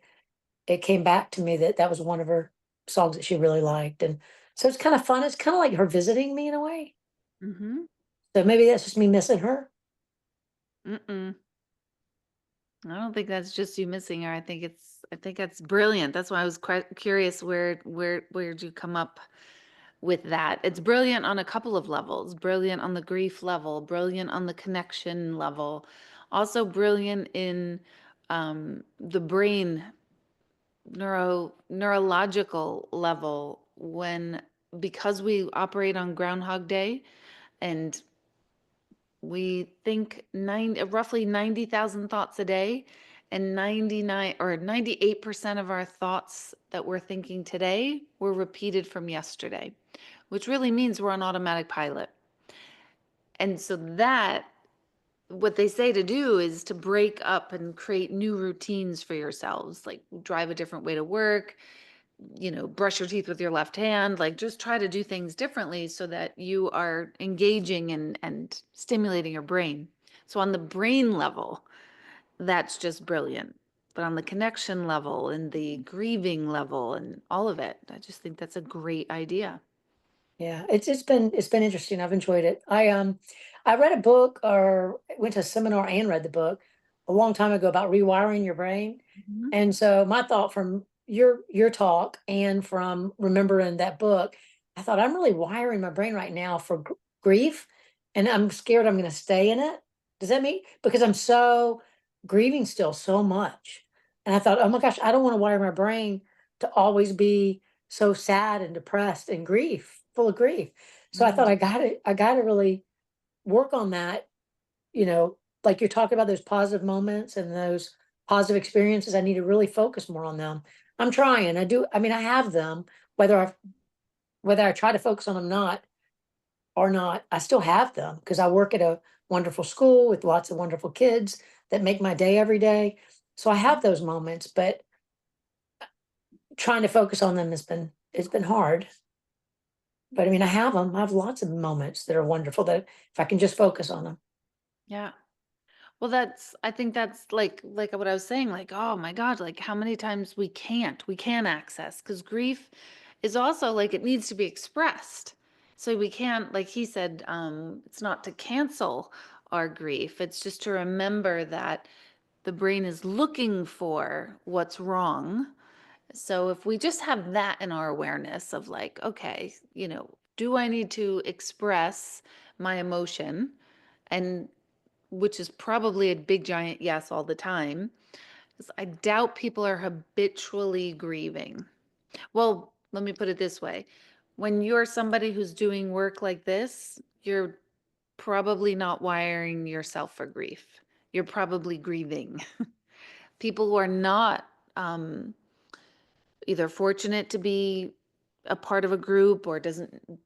S2: it came back to me that that was one of her songs that she really liked. And so it's kind of fun. It's kind of like her visiting me in a way.
S1: Mm-hmm.
S2: So maybe that's just me missing her.
S1: Mm-mm. I don't think that's just you missing her. I think that's brilliant. That's why I was quite curious where'd you come up with that? It's brilliant on a couple of levels. Brilliant on the grief level, brilliant on the connection level, also brilliant in the brain neurological level when because we operate on Groundhog Day and we think roughly 90,000 thoughts a day, and 99 or 98% of our thoughts that we're thinking today were repeated from yesterday, which really means we're on automatic pilot. And so that what they say to do is to break up and create new routines for yourselves, like drive a different way to work, brush your teeth with your left hand, like just try to do things differently so that you are engaging and stimulating your brain. So on the brain level, that's just brilliant. But on the connection level and the grieving level and all of it, I just think that's a great idea.
S2: Yeah, it's been interesting. I've enjoyed it. I read a book or went to a seminar and read the book a long time ago about rewiring your brain.
S1: Mhm.
S2: And so my thought from your talk and from remembering that book, I thought I'm really wiring my brain right now for grief, and I'm scared I'm going to stay in it. Does that mean because I'm so grieving still so much? And I thought, oh my gosh, I don't want to wire my brain to always be so sad and depressed and full of grief. So I thought I got to really work on that, like you're talking about those positive moments and those positive experiences. I need to really focus more on them. I'm trying. I mean, I have them, whether I try to focus on them not, I still have them because I work at a wonderful school with lots of wonderful kids that make my day every day. So I have those moments, but trying to focus on them it's been hard. But I mean, I have them. I have lots of moments that are wonderful that if I can just focus on them.
S1: Yeah. Well, I think that's like what I was saying, like, oh my God, like how many times we can access, because grief is also like it needs to be expressed. So we can't, like he said, it's not to cancel our grief. It's just to remember that the brain is looking for what's wrong. So if we just have that in our awareness of like, okay, do I need to express my emotion? And which is probably a big giant yes all the time, because I doubt people are habitually grieving. Well, let me put it this way. When you're somebody who's doing work like this, you're probably not wiring yourself for grief. You're probably grieving. People who are not either fortunate to be a part of a group or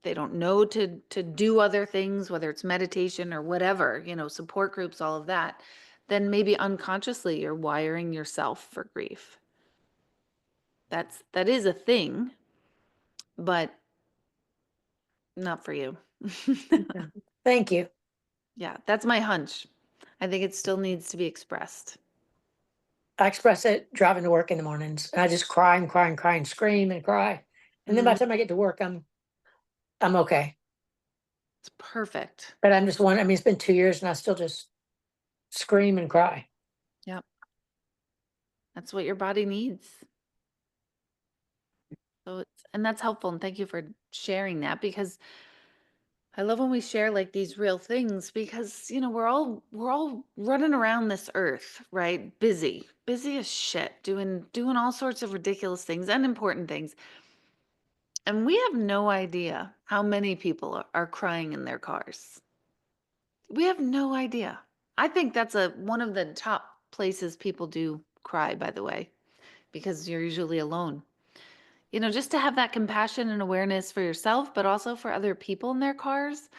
S1: they don't know to do other things, whether it's meditation or whatever, support groups, all of that, then maybe unconsciously you're wiring yourself for grief. That is a thing, but not for you.
S2: Yeah. Thank you.
S1: Yeah, that's my hunch. I think it still needs to be expressed.
S2: I express it driving to work in the mornings. And I just cry and cry and cry and scream and cry. And then by the time I get to work, I'm okay.
S1: It's perfect.
S2: But I'm just one. I mean, it's been 2 years and I still just scream and cry.
S1: Yep. That's what your body needs. So and that's helpful. And thank you for sharing that, because I love when we share like these real things, because we're all running around this earth, right? Busy as shit, doing all sorts of ridiculous things and important things. And we have no idea how many people are crying in their cars. We have no idea. I think that's one of the top places people do cry, by the way, because you're usually alone. Just to have that compassion and awareness for yourself, but also for other people in their cars.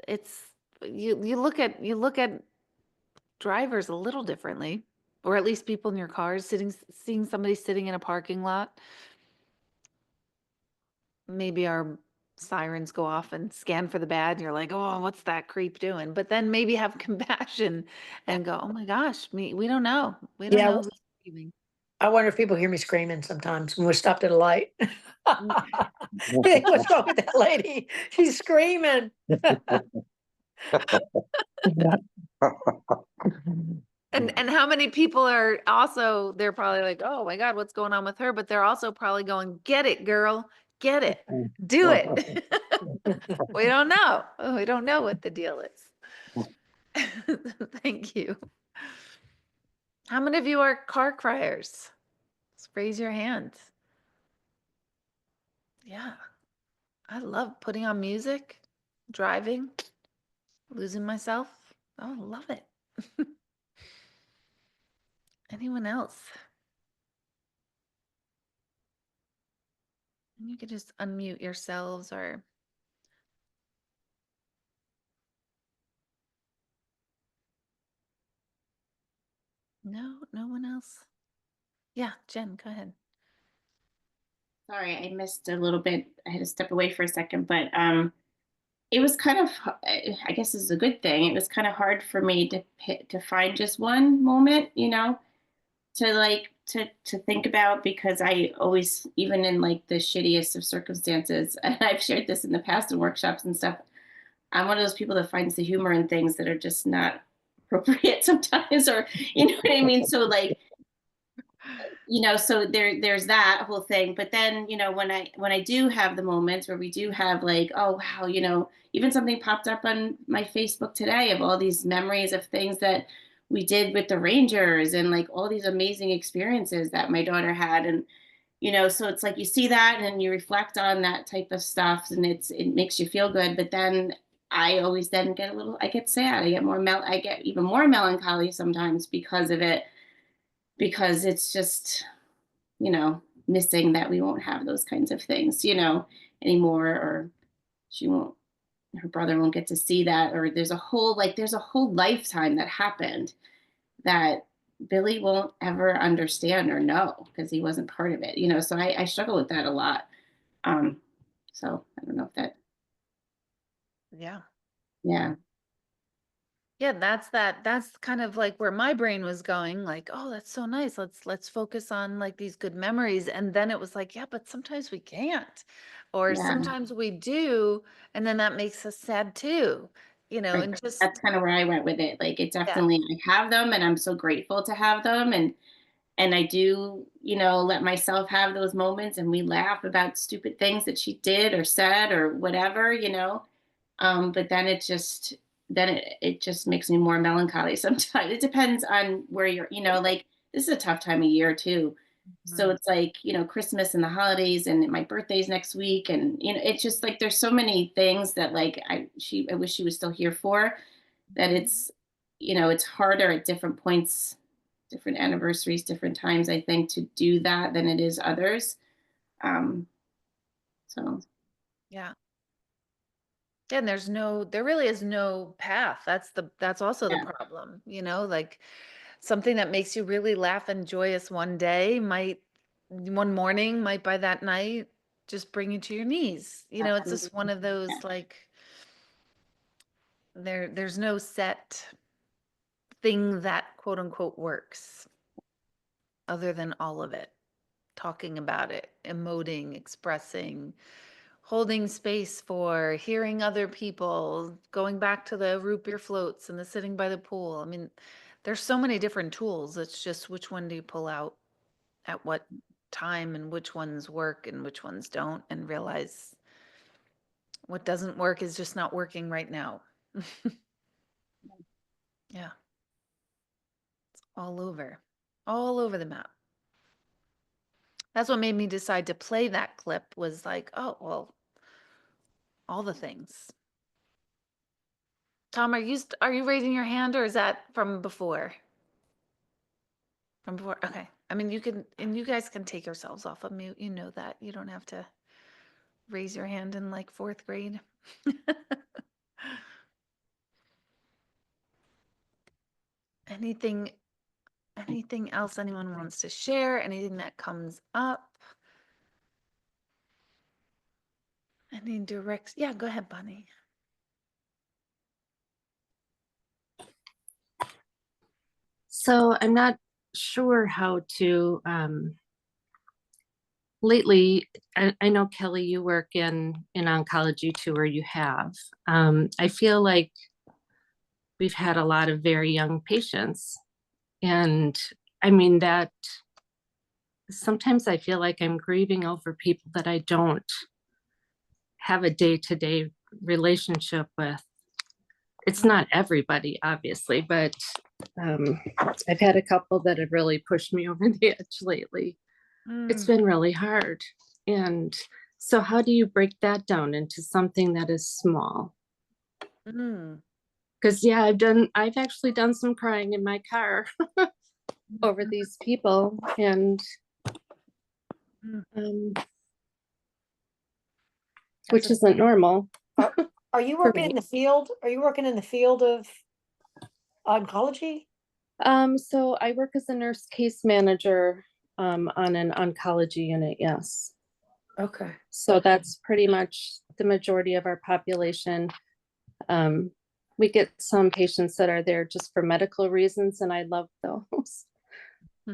S1: It's you look at drivers a little differently, or at least people in your cars seeing somebody sitting in a parking lot. Maybe our sirens go off and scan for the bad and you're like, oh, what's that creep doing? But then maybe have compassion and go, oh my gosh, we don't know. We don't
S2: Yeah,
S1: know who's leaving.
S2: I wonder if people hear me screaming sometimes when we're stopped at a light. Hey, what's wrong with that lady? She's screaming.
S1: And how many people are also, they're probably like, oh my God, what's going on with her? But they're also probably going, get it, girl, get it, do it. We don't know. We don't know what the deal is. Thank you. How many of you are car criers? Just raise your hand. Yeah. I love putting on music, driving, losing myself. Oh, I love it. Anyone else? And you could just unmute yourselves or no one else. Yeah, Jen, go ahead.
S10: Sorry, I missed a little bit. I had to step away for a second, but it was kind of, I guess this is a good thing. It was kind of hard for me to find just one moment, to like to think about, because I always, even in like the shittiest of circumstances, and I've shared this in the past in workshops and stuff, I'm one of those people that finds the humor in things that are just not appropriate sometimes, or you know what I mean? So like, so there's that whole thing. But then, when I do have the moments where we do have like, oh wow, even something popped up on my Facebook today of all these memories of things that we did with the Rangers and like all these amazing experiences that my daughter had. And so it's like you see that and you reflect on that type of stuff, and it makes you feel good. But then I always then I get sad, I get even more melancholy sometimes because of it, because it's just, missing that we won't have those kinds of things, anymore, or her brother won't get to see that, or there's a whole lifetime that happened that Billy won't ever understand or know because he wasn't part of it, so I struggle with that a lot. So I don't know if that,
S1: Yeah.
S10: yeah.
S1: Yeah, that's kind of like where my brain was going, like, oh, that's so nice. Let's focus on like these good memories. And then it was like, yeah, but sometimes we can't. Or
S10: Yeah.
S1: sometimes we do, and then that makes us sad too,
S10: Right.
S1: and just
S10: That's kind of where I went with it. Like it
S1: yeah.
S10: definitely, I have them and I'm so grateful to have them. And I do, let myself have those moments, and we laugh about stupid things that she did or said or whatever, but then it just makes me more melancholy sometimes. It depends on where you're, like this is a tough time of year too. So it's like, Christmas and the holidays, and my birthday's next week. And, it's just like, there's so many things that like, I wish she was still here for, that it's harder at different points, different anniversaries, different times, I think, to do that than it is others. So
S1: Yeah. And there really is no path. That's also the
S10: yeah,
S1: problem, like something that makes you really laugh and joyous one day one morning might by that night just bring you to your knees. It's just one of those like there's no set thing that quote unquote works other than all of it. Talking about it, emoting, expressing, holding space for, hearing other people, going back to the root beer floats and the sitting by the pool. I mean, there's so many different tools. It's just which one do you pull out at what time, and which ones work and which ones don't, and realize what doesn't work is just not working right now. Yeah. It's all over the map. That's what made me decide to play that clip, was like, oh, well, all the things. Tom, are you raising your hand, or is that from before? From before? Okay. I mean, you guys can take yourselves off of mute. You know that. You don't have to raise your hand in like 4th grade. Anything anything else anyone wants to share? Anything that comes up? Any direct? Yeah, go ahead, Bonnie.
S11: So I'm not sure how to, lately, I know Kelly, you work in oncology too, or you have. I feel like we've had a lot of very young patients. And I mean that sometimes I feel like I'm grieving over people that I don't have a day-to-day relationship with. It's not everybody, obviously, but I've had a couple that have really pushed me over the edge lately. It's been really hard. And so how do you break that down into something that is small? Because yeah, I've actually done some crying in my car over these people, and which isn't normal.
S2: Are you working in the field? Are you working in the field of oncology?
S11: So I work as a nurse case manager on an oncology unit, yes.
S2: Okay.
S11: So that's pretty much the majority of our population. We get some patients that are there just for medical reasons, and I love those,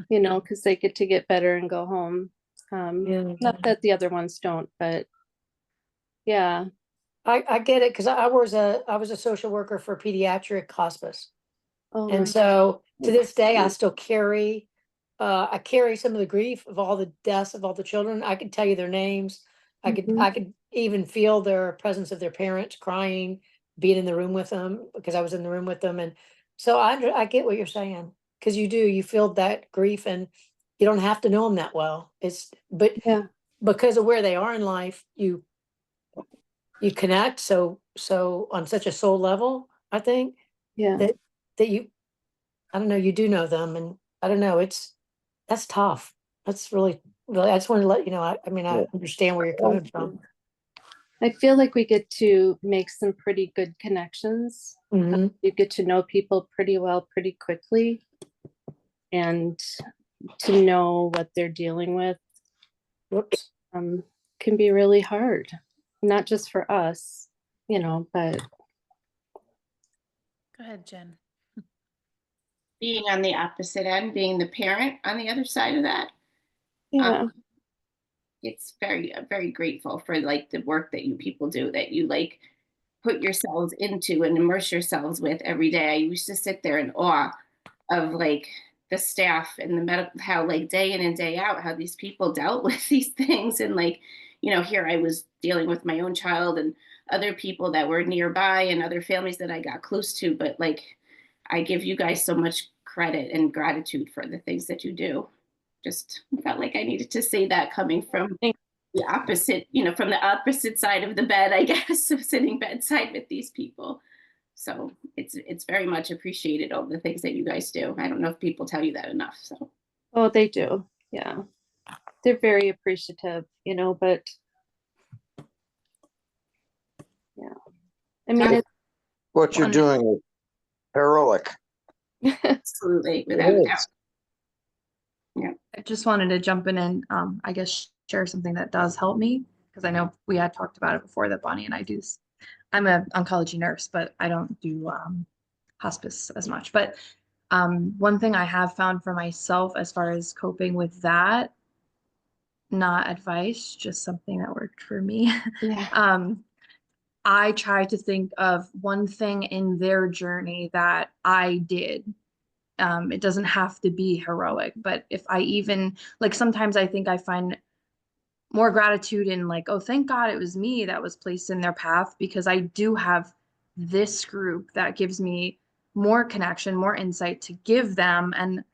S11: you know, because they get better and go home. Not that the other ones don't, but yeah.
S2: I get it, because I was a social worker for pediatric hospice.
S11: Oh,
S2: And so to this day, I still carry, I carry some of the grief of all the deaths of all the children. I could tell you their names. I could even feel their presence of their parents crying, being in the room with them, because I was in the room with them. And so I get what you're saying, because you feel that grief, and you don't have to know them that well. But
S11: yeah,
S2: because of where they are in life, you connect so on such a soul level, I think,
S11: yeah.
S2: that you, I don't know, you do know them, and I don't know, that's tough. That's really, really, I just want to let you know, I mean, I understand where you're coming from.
S11: I feel like we get to make some pretty good connections.
S2: Mm-hmm.
S11: You get to know people pretty well, pretty quickly, and to know what they're dealing with
S2: Whoops.
S11: Can be really hard, not just for us, you know, but.
S1: Go ahead, Jen.
S10: Being on the opposite end, being the parent on the other side of that.
S11: Yeah.
S10: It's very grateful for like the work that you people do, that you like put yourselves into and immerse yourselves with every day. I used to sit there in awe of like the staff and the medical, how like day in and day out, how these people dealt with these things. And like, you know, here I was dealing with my own child and other people that were nearby and other families that I got close to. But like, I give you guys so much credit and gratitude for the things that you do. Just felt like I needed to say that coming from the opposite, you know, from the opposite side of the bed, I guess, of sitting bedside with these people. So it's very much appreciated, all the things that you guys do. I don't know if people tell you that enough. So.
S11: Oh, they do. Yeah. They're very appreciative, you know, but yeah. I mean,
S4: What you're doing is heroic.
S10: Absolutely, without a doubt. Yeah.
S6: I just wanted to jump in and I guess share something that does help me, because I know we had talked about it before that Bonnie and I do. I'm an oncology nurse, but I don't do hospice as much. But one thing I have found for myself as far as coping with that, not advice, just something that worked for me.
S11: yeah.
S6: I try to think of one thing in their journey that I did. It doesn't have to be heroic, but if I even, like, sometimes I think I find more gratitude in like, oh, thank God it was me that was placed in their path, because I do have this group that gives me more connection, more insight to give them. And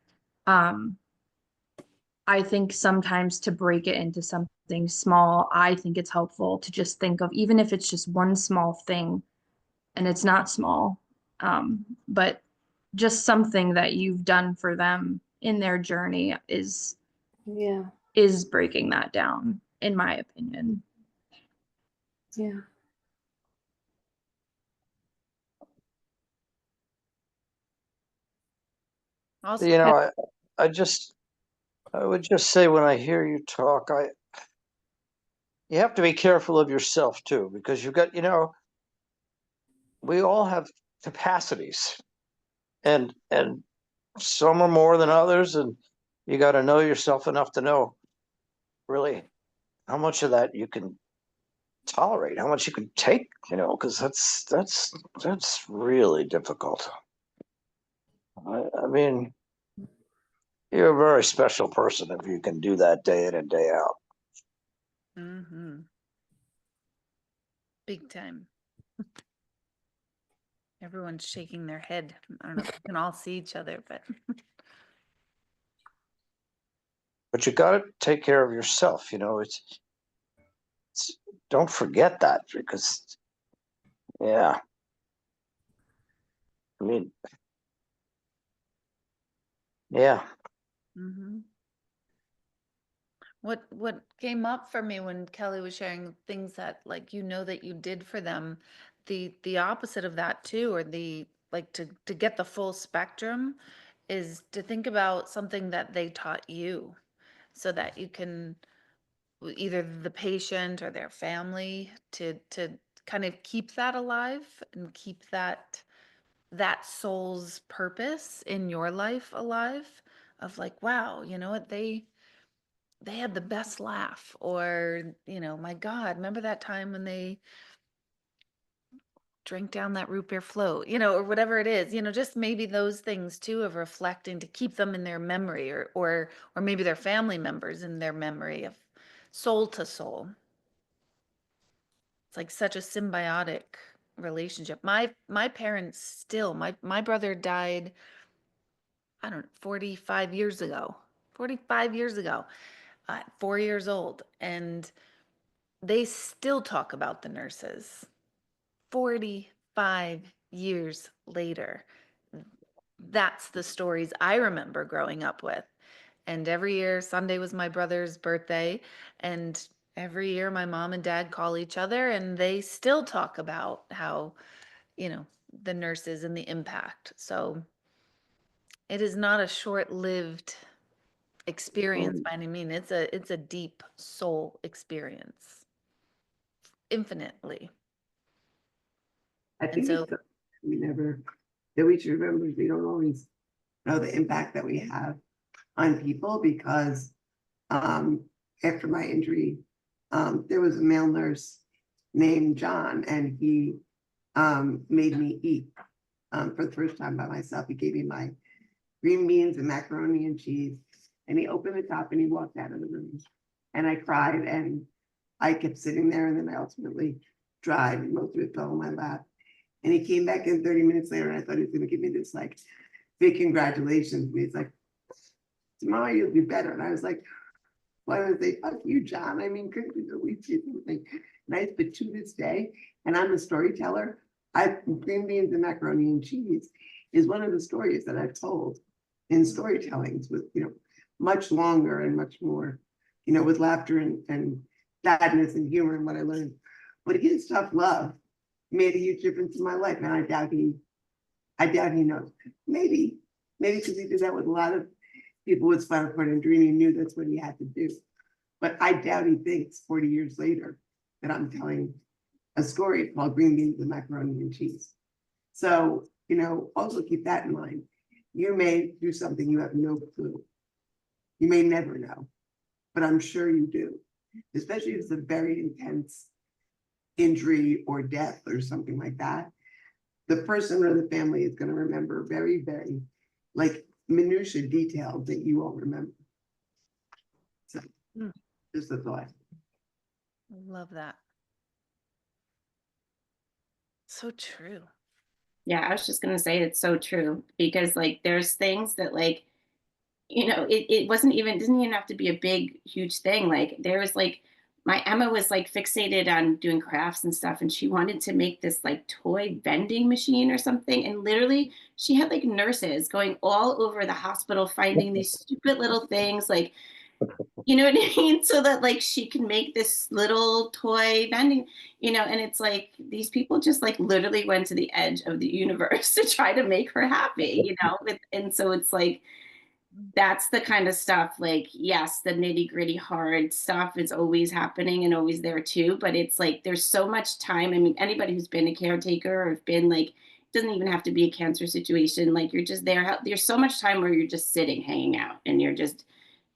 S6: I think sometimes to break it into something small, I think it's helpful to just think of, even if it's just one small thing, and it's not small, but just something that you've done for them in their journey is breaking that down, in my opinion.
S11: Yeah.
S1: Also,
S4: You know, I would just say when I hear you talk, you have to be careful of yourself too, because you've got, we all have capacities, and some are more than others, and you got to know yourself enough to know really how much of that you can tolerate, how much you can take, because that's really difficult. I mean, you're a very special person if you can do that day in and day out.
S1: Mm-hmm. Big time. Everyone's shaking their head. I don't know if we can all see each other, but
S4: But you got to take care of yourself. It's don't forget that, because yeah, I mean, yeah.
S1: mm-hmm. What came up for me when Kelly was sharing things that that you did for them, the opposite of that too, or the to get the full spectrum, is to think about something that they taught you, so that you can either the patient or their family to kind of keep that alive and keep that soul's purpose in your life alive, of wow, you know what, they had the best laugh, or my God, remember that time when they drank down that root beer float, or whatever it is, just maybe those things too, of reflecting to keep them in their memory, or maybe their family members in their memory, of soul to soul. It's like such a symbiotic relationship. My parents still, my brother died, I don't know, 45 years ago. 45 years ago, 4 years old, and they still talk about the nurses 45 years later. That's the stories I remember growing up with. And every year, Sunday was my brother's birthday, and every year my mom and dad call each other, and they still talk about how, the nurses and the impact. So it is not a short-lived experience by any means. It's a deep soul experience, infinitely.
S7: I
S1: And
S7: think
S1: so,
S7: it's that we should remember we don't always know the impact that we have on people, because after my injury, there was a male nurse named John, and he made me eat for the first time by myself. He gave me my green beans and macaroni and cheese, and he opened the top and he walked out of the room, and I cried, and I kept sitting there, and then I ultimately dried, and most of it fell in my lap. And he came back in 30 minutes later, and I thought he was going to give me this big congratulations. He's like, tomorrow you'll be better. And I was like, why would I say, fuck you, John? I mean, couldn't you at least do something nice? But to this day, and I'm a storyteller, green beans and macaroni and cheese is one of the stories that I've told in storytellings with, much longer and much more, with laughter and sadness and humor and what I learned. But his tough love made a huge difference in my life, and I doubt he knows. Maybe because he did that with a lot of people with spinal cord injury, and he knew that's what he had to do. But I doubt he thinks 40 years later that I'm telling a story called green beans and macaroni and cheese. So, also keep that in mind. You may do something you have no clue. You may never know, but I'm sure you do, especially if it's a very intense injury or death or something like that. The person or the family is going to remember very, very minutia details that you won't remember. So just a thought.
S1: love that. So true.
S10: Yeah, I was just gonna say it's so true, because there's things that it didn't even have to be a big, huge thing. There was my Emma was fixated on doing crafts and stuff, and she wanted to make this toy vending machine or something. And literally she had nurses going all over the hospital finding these stupid little things, you know what I mean? So that she can make this little toy vending, and it's these people just literally went to the edge of the universe to try to make her happy, and so it's that's the kind of stuff, like, yes, the nitty gritty hard stuff is always happening and always there too. But it's like there's so much time. I mean, anybody who's been a caretaker or been like, it doesn't even have to be a cancer situation. Like you're just there. There's so much time where you're just sitting, hanging out, and you're just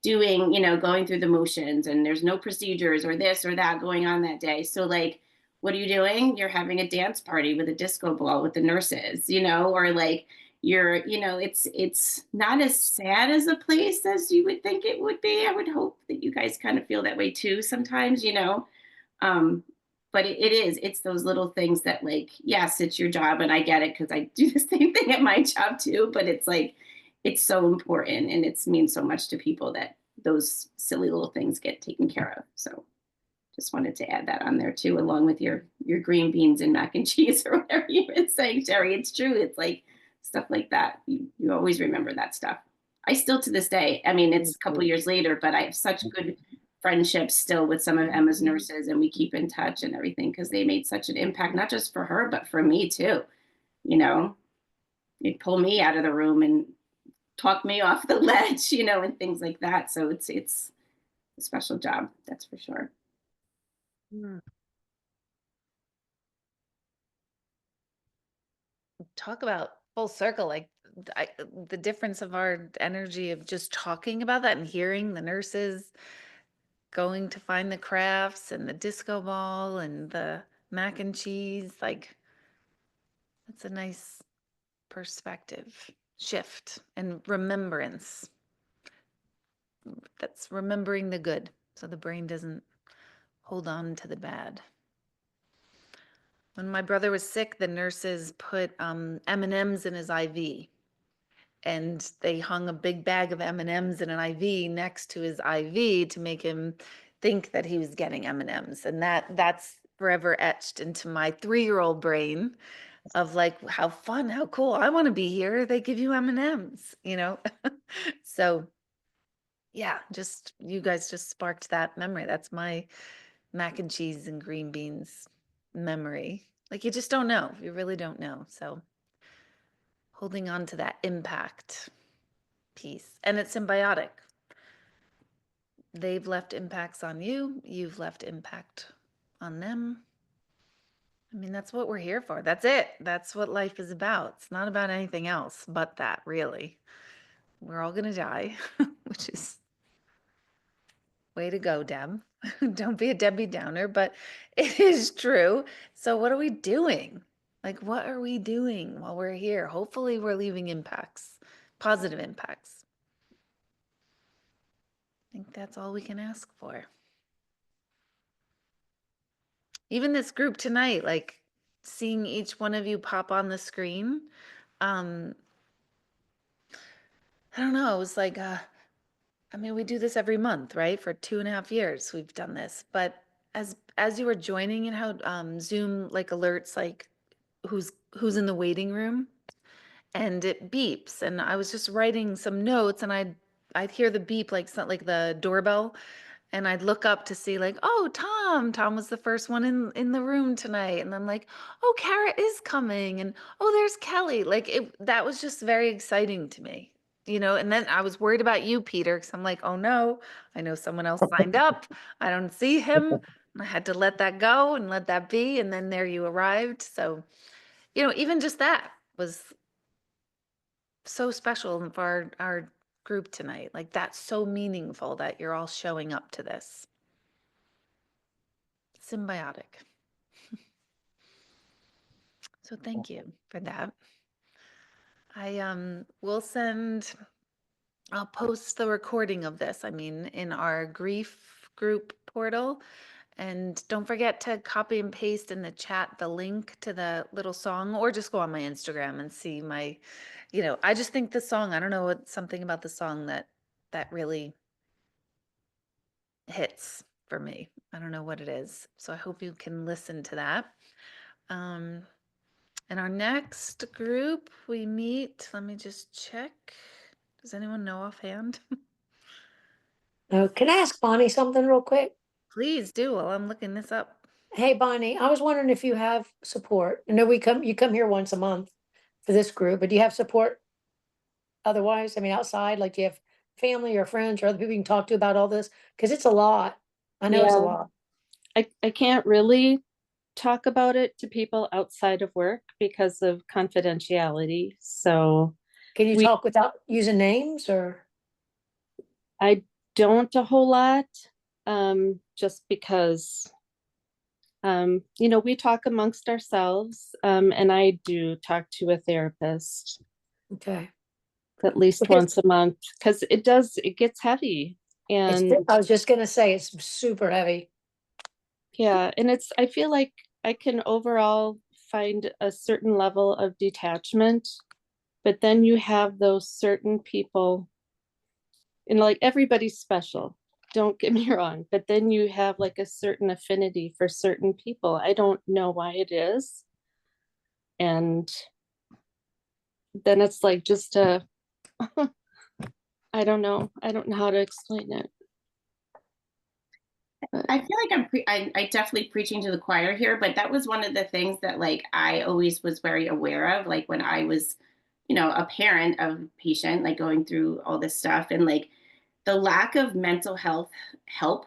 S10: doing, going through the motions, and there's no procedures or this or that going on that day. So like, what are you doing? You're having a dance party with a disco ball with the nurses, or like it's not as sad as a place as you would think it would be. I would hope that you guys kind of feel that way too sometimes. Um, but it's those little things that, like, yes, it's your job, and I get it because I do the same thing at my job too. But it's like, it's so important, and it means so much to people that those silly little things get taken care of. So just wanted to add that on there too, along with your green beans and mac and cheese or whatever you were saying, Sherry. It's true. It's like stuff like that. You always remember that stuff. I still, to this day, I mean, it's a couple years later, but I have such good friendships still with some of Emma's nurses, and we keep in touch and everything because they made such an impact, not just for her, but for me too. They'd pull me out of the room and talk me off the ledge, and things like that. So it's a special job, that's for sure.
S1: Talk about full circle, like the difference of our energy of just talking about that and hearing the nurses going to find the crafts and the disco ball and the mac and cheese. Like, that's a nice perspective shift and remembrance. That's remembering the good so the brain doesn't hold on to the bad. When my brother was sick, the nurses put M&Ms in his IV, and they hung a big bag of M&Ms in an IV next to his IV to make him think that he was getting M&Ms. And that's forever etched into my 3-year-old brain of like, how fun, how cool. I want to be here. They give you M&Ms, So yeah, just you guys just sparked that memory. That's my mac and cheese and green beans memory. Like, you just don't know. You really don't know. So holding on to that impact piece, and it's symbiotic. They've left impacts on you. You've left impact on them. I mean, that's what we're here for. That's it. That's what life is about. It's not about anything else but that, really. We're all going to die, which is way to go, Deb. Don't be a Debbie Downer, but it is true. So what are we doing? Like, what are we doing while we're here? Hopefully we're leaving impacts, positive impacts. I think that's all we can ask for. Even this group tonight, like seeing each one of you pop on the screen, I don't know, it was like, I mean, we do this every month, right? For 2.5 years, we've done this. But as you were joining, and how Zoom like alerts like who's in the waiting room, and it beeps, and I was just writing some notes, and I'd hear the beep like the doorbell, and I'd look up to see like, oh, Tom was the first one in the room tonight, and I'm like, oh, Kara is coming, and oh, there's Kelly. Like, that was just very exciting to me. And then I was worried about you, Peter, because I'm like, oh no, I know someone else signed up. I don't see him. And I had to let that go and let that be. And then there you arrived. So, even just that was so special for our group tonight. Like, that's so meaningful that you're all showing up to this. Symbiotic. So thank you for that. I I'll post the recording of this, in our grief group portal. And don't forget to copy and paste in the chat the link to the little song, or just go on my Instagram and see my, I just think the song, I don't know, something about the song that really hits for me. I don't know what it is. So I hope you can listen to that. And our next group we meet, let me just check. Does anyone know offhand?
S2: Can I ask Bonnie something real quick?
S1: Please do while I'm looking this up.
S2: Hey, Bonnie, I was wondering if you have support. I know you come here once a month for this group, but do you have support otherwise? I mean, outside, like, do you have family or friends or other people you can talk to about all this? Because it's a lot. I know it's a
S11: Yeah.
S2: lot.
S11: I can't really talk about it to people outside of work because of confidentiality. So
S2: Can you
S11: we
S2: talk without using names or?
S11: I don't a whole lot, just because you know, we talk amongst ourselves, and I do talk to a therapist
S2: Okay.
S11: at least
S2: Because
S11: once a month because it gets heavy. And
S2: I was just gonna say, it's super heavy.
S11: yeah, and I feel like I can overall find a certain level of detachment, but then you have those certain people, and like everybody's special, don't get me wrong, but then you have like a certain affinity for certain people. I don't know why it is. And then it's like just a, I don't know. I don't know how to explain it. But
S10: I feel like I definitely preaching to the choir here, but that was one of the things that like I always was very aware of, like when I was, you know, a parent of a patient, like going through all this stuff and like the lack of mental health help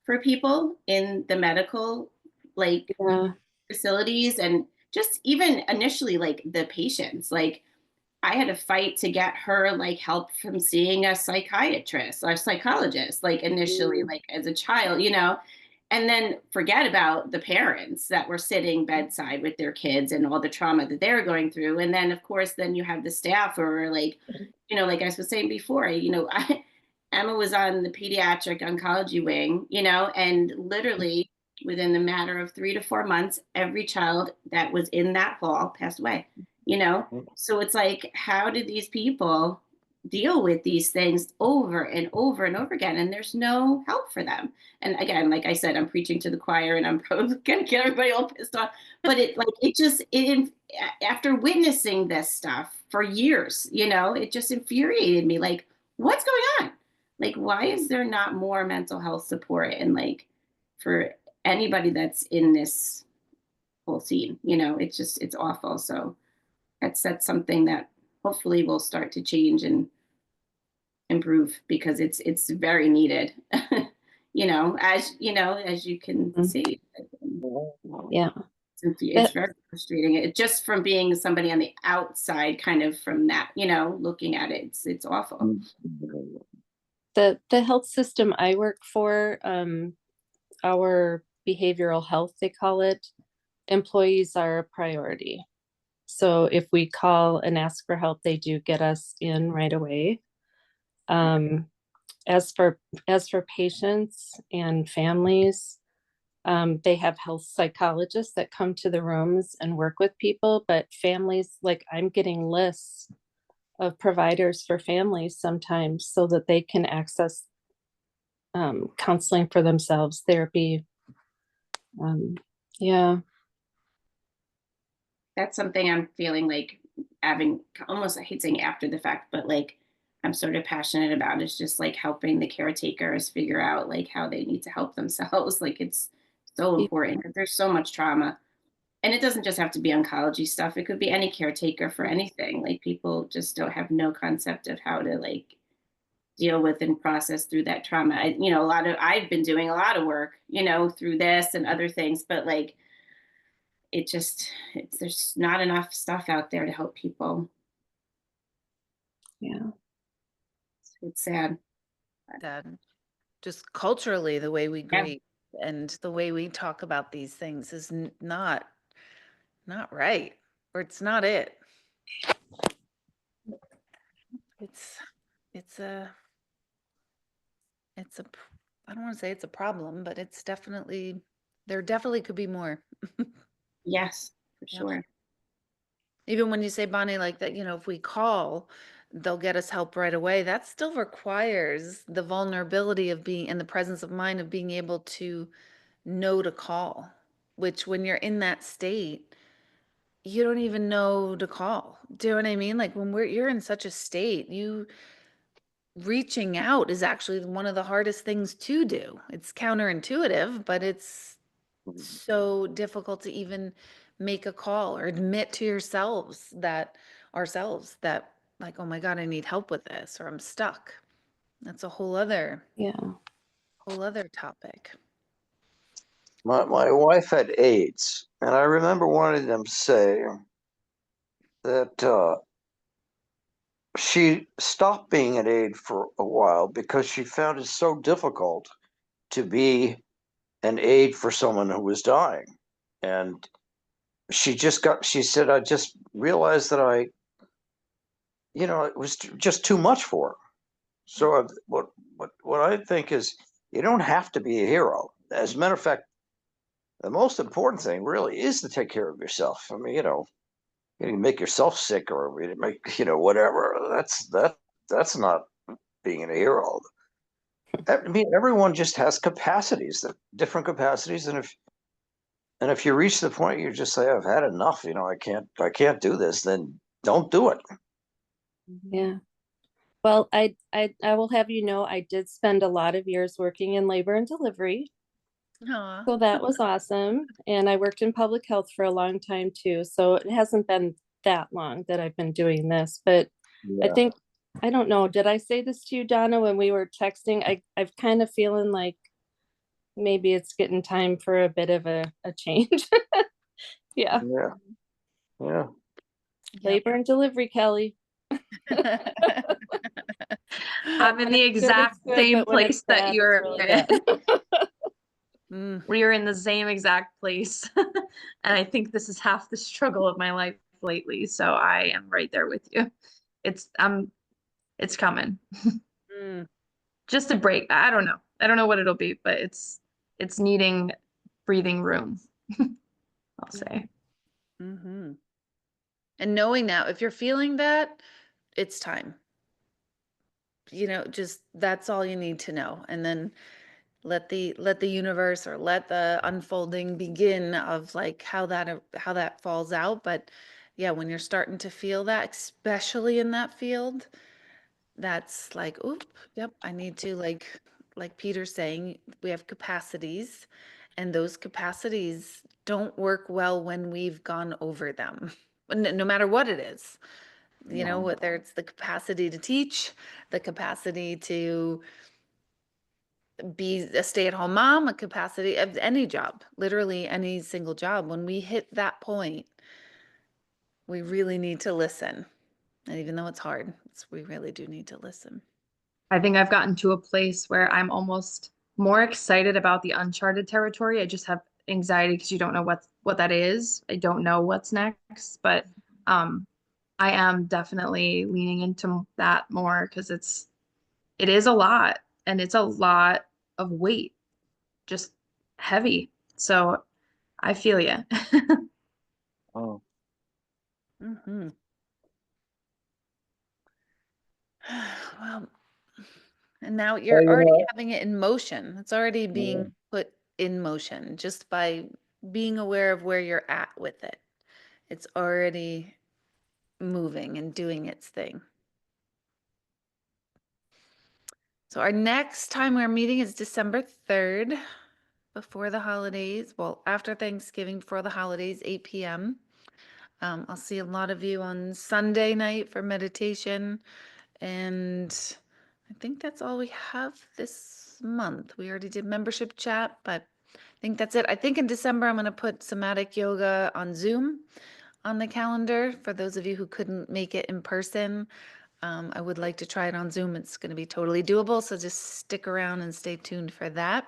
S10: for people in the medical like
S11: yeah,
S10: facilities and just even initially like the patients, like I had to fight to get her like help from seeing a psychiatrist or psychologist, like initially, like as a child, you know, and then forget about the parents that were sitting bedside with their kids and all the trauma that they were going through. And then, of course, then you have the staff who are like, you know, like I was saying before, you know, Emma was on the pediatric oncology wing, you know, and literally within the matter of 3 to 4 months, every child that was in that hall passed away, you know? So it's like, how did these people deal with these things over and over and over again? And there's no help for them. And again, like I said, I'm preaching to the choir and I'm probably gonna get everybody all pissed off. But it like it just it after witnessing this stuff for years, you know, it just infuriated me. Like, what's going on? Like, why is there not more mental health support and like for anybody that's in this whole scene? You know, it's just it's awful. So that's something that hopefully will start to change and improve because it's very needed. You know, as you can
S11: Mhm.
S10: see,
S11: yeah.
S10: it's very frustrating. It just from being somebody on the outside, kind of from that, you know, looking at it, it's awful.
S11: The health system I work for, our behavioral health, they call it, employees are a priority. So if we call and ask for help, they do get us in right away. As for patients and families, they have health psychologists that come to the rooms and work with people, but families, like I'm getting lists of providers for families sometimes so that they can access counseling for themselves, therapy. Yeah.
S10: That's something I'm feeling like having almost, I hate saying after the fact, but like I'm sort of passionate about is just like helping the caretakers figure out like how they need to help themselves. Like it's so important because there's so much trauma. And it doesn't just have to be oncology stuff. It could be any caretaker for anything. Like people just don't have no concept of how to like deal with and process through that trauma. You know, I've been doing a lot of work, you know, through this and other things, but like there's not enough stuff out there to help people.
S11: Yeah.
S10: It's sad.
S1: That just culturally, the way we
S10: Yeah.
S1: grieve and the way we talk about these things is not right, or it's not it. It's a I don't want to say it's a problem, but it's definitely there definitely could be more.
S10: Yes, for
S1: Yep.
S10: sure.
S1: Even when you say, Bonnie, like that, if we call, they'll get us help right away. That still requires the vulnerability of being and the presence of mind of being able to know to call, which when you're in that state, you don't even know to call. Do you know what I mean? Like when you're in such a state, you reaching out is actually one of the hardest things to do. It's counterintuitive, but it's so difficult to even make a call or admit to ourselves that like, oh my God, I need help with this or I'm stuck. That's a
S11: Yeah.
S1: whole other topic.
S4: My wife had AIDS, and I remember wanting them to say that she stopped being an aide for a while because she found it so difficult to be an aide for someone who was dying. And she said, I just realized that it was just too much for her. So what I think is you don't have to be a hero. As a matter of fact, the most important thing really is to take care of yourself. I mean, you can make yourself sick or make, whatever. That's not being a hero. I mean, everyone just has capacities, different capacities, and if you reach the point you just say, I've had enough, I can't do this, then don't do it.
S11: Yeah. Well, I will have you know, I did spend a lot of years working in labor and delivery.
S1: Aw.
S11: So that was awesome. And I worked in public health for a long time too. So it hasn't been that long that I've been doing this, but I think, I don't know, did I say this to you, Donna, when we were texting? I've kind of feeling like maybe it's getting time for a bit of a change. Yeah.
S4: Yeah. Yeah.
S11: Labor and delivery, Kelly.
S6: I'm in the exact same place that you're in.
S1: Mm.
S6: We're in the same exact place. And I think this is half the struggle of my life lately. So I am right there with you. It's coming.
S1: Mm.
S6: Just a break. I don't know. I don't know what it'll be, but it's needing breathing room, I'll say.
S1: Mm-hmm. And knowing that if you're feeling that, it's time. Just that's all you need to know. And then let the universe or let the unfolding begin of like how that falls out. But yeah, when you're starting to feel that, especially in that field, that's like, oop, yep, I need to like Peter's saying, we have capacities, and those capacities don't work well when we've gone over them. No matter what it is, whether it's the capacity to teach, the capacity to be a stay-at-home mom, a capacity of any job, literally any single job. When we hit that point, we really need to listen. And even though it's hard, we really do need to listen.
S6: I think I've gotten to a place where I'm almost more excited about the uncharted territory. I just have anxiety because you don't know what that is. I don't know what's next, but I am definitely leaning into that more because it is a lot, and it's a lot of weight, just heavy. So I feel you.
S4: Oh.
S1: Mm-hmm. Well, and now you're already having it in motion. It's already being put in motion just by being aware of where you're at with it. It's already moving and doing its thing. So our next time we're meeting is December 3rd, before the holidays. Well, after Thanksgiving, before the holidays, 8 p.m. I'll see a lot of you on Sunday night for meditation. And I think that's all we have this month. We already did membership chat, but I think that's it. I think in December, I'm going to put somatic yoga on Zoom on the calendar for those of you who couldn't make it in person. I would like to try it on Zoom. It's going to be totally doable. So just stick around and stay tuned for that.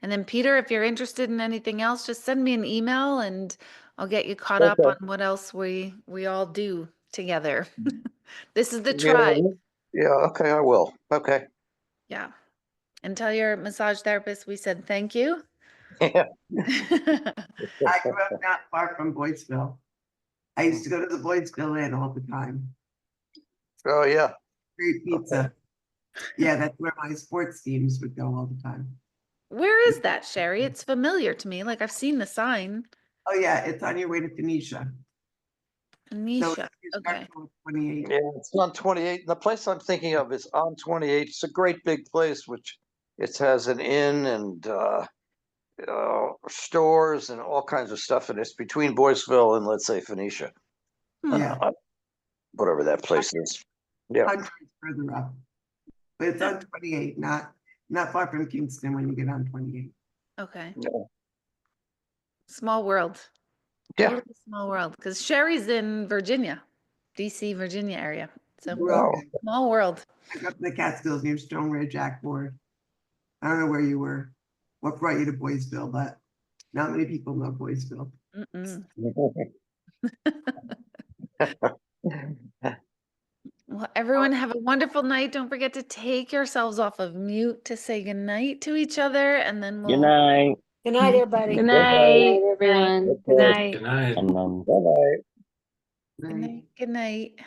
S1: And then Peter, if you're interested in anything else, just send me an email and I'll get you caught up on what else we all do together. This is the tribe.
S4: Yeah, okay, I will. Okay.
S1: Yeah. And tell your massage therapist we said thank you.
S4: Yeah.
S7: I grew up not far from Boyceville. I used to go to the Boyceville Inn all the time.
S4: Oh, yeah.
S7: Great pizza. Yeah, that's where my sports teams would go all the time.
S1: Where is that, Sherry? It's familiar to me. Like I've seen the sign.
S7: Oh yeah, it's on your way to Phoenicia.
S1: Anisha. Okay.
S7: 28.
S4: Yeah, it's on 28. The place I'm thinking of is on 28. It's a great big place, which it has an inn and stores and all kinds of stuff. And it's between Boyceville and, let's say, Phoenicia.
S7: Yeah.
S4: Whatever that place is. Yeah.
S7: Countries further up. but it's on 28, not far from Kingston when you get on 28.
S1: Okay.
S4: Yeah.
S1: Small world.
S4: Yeah.
S1: Totally small world. Because Sherry's in Virginia, DC, Virginia area. So
S7: Well,
S4: Oh.
S1: small world.
S7: I grew up in the Catskills near Stone Ridge, Ackford. I don't know where you were, what brought you to Boysville, but not many people know Boysville.
S1: Mm-mm. Well, everyone have a wonderful night. Don't forget to take yourselves off of mute to say goodnight to each other, and then
S9: Good
S1: we'll.
S9: night.
S2: Good night, everybody.
S3: Good night, everyone. Good night.
S9: And then
S4: Bye-bye.
S1: Good night. Good night.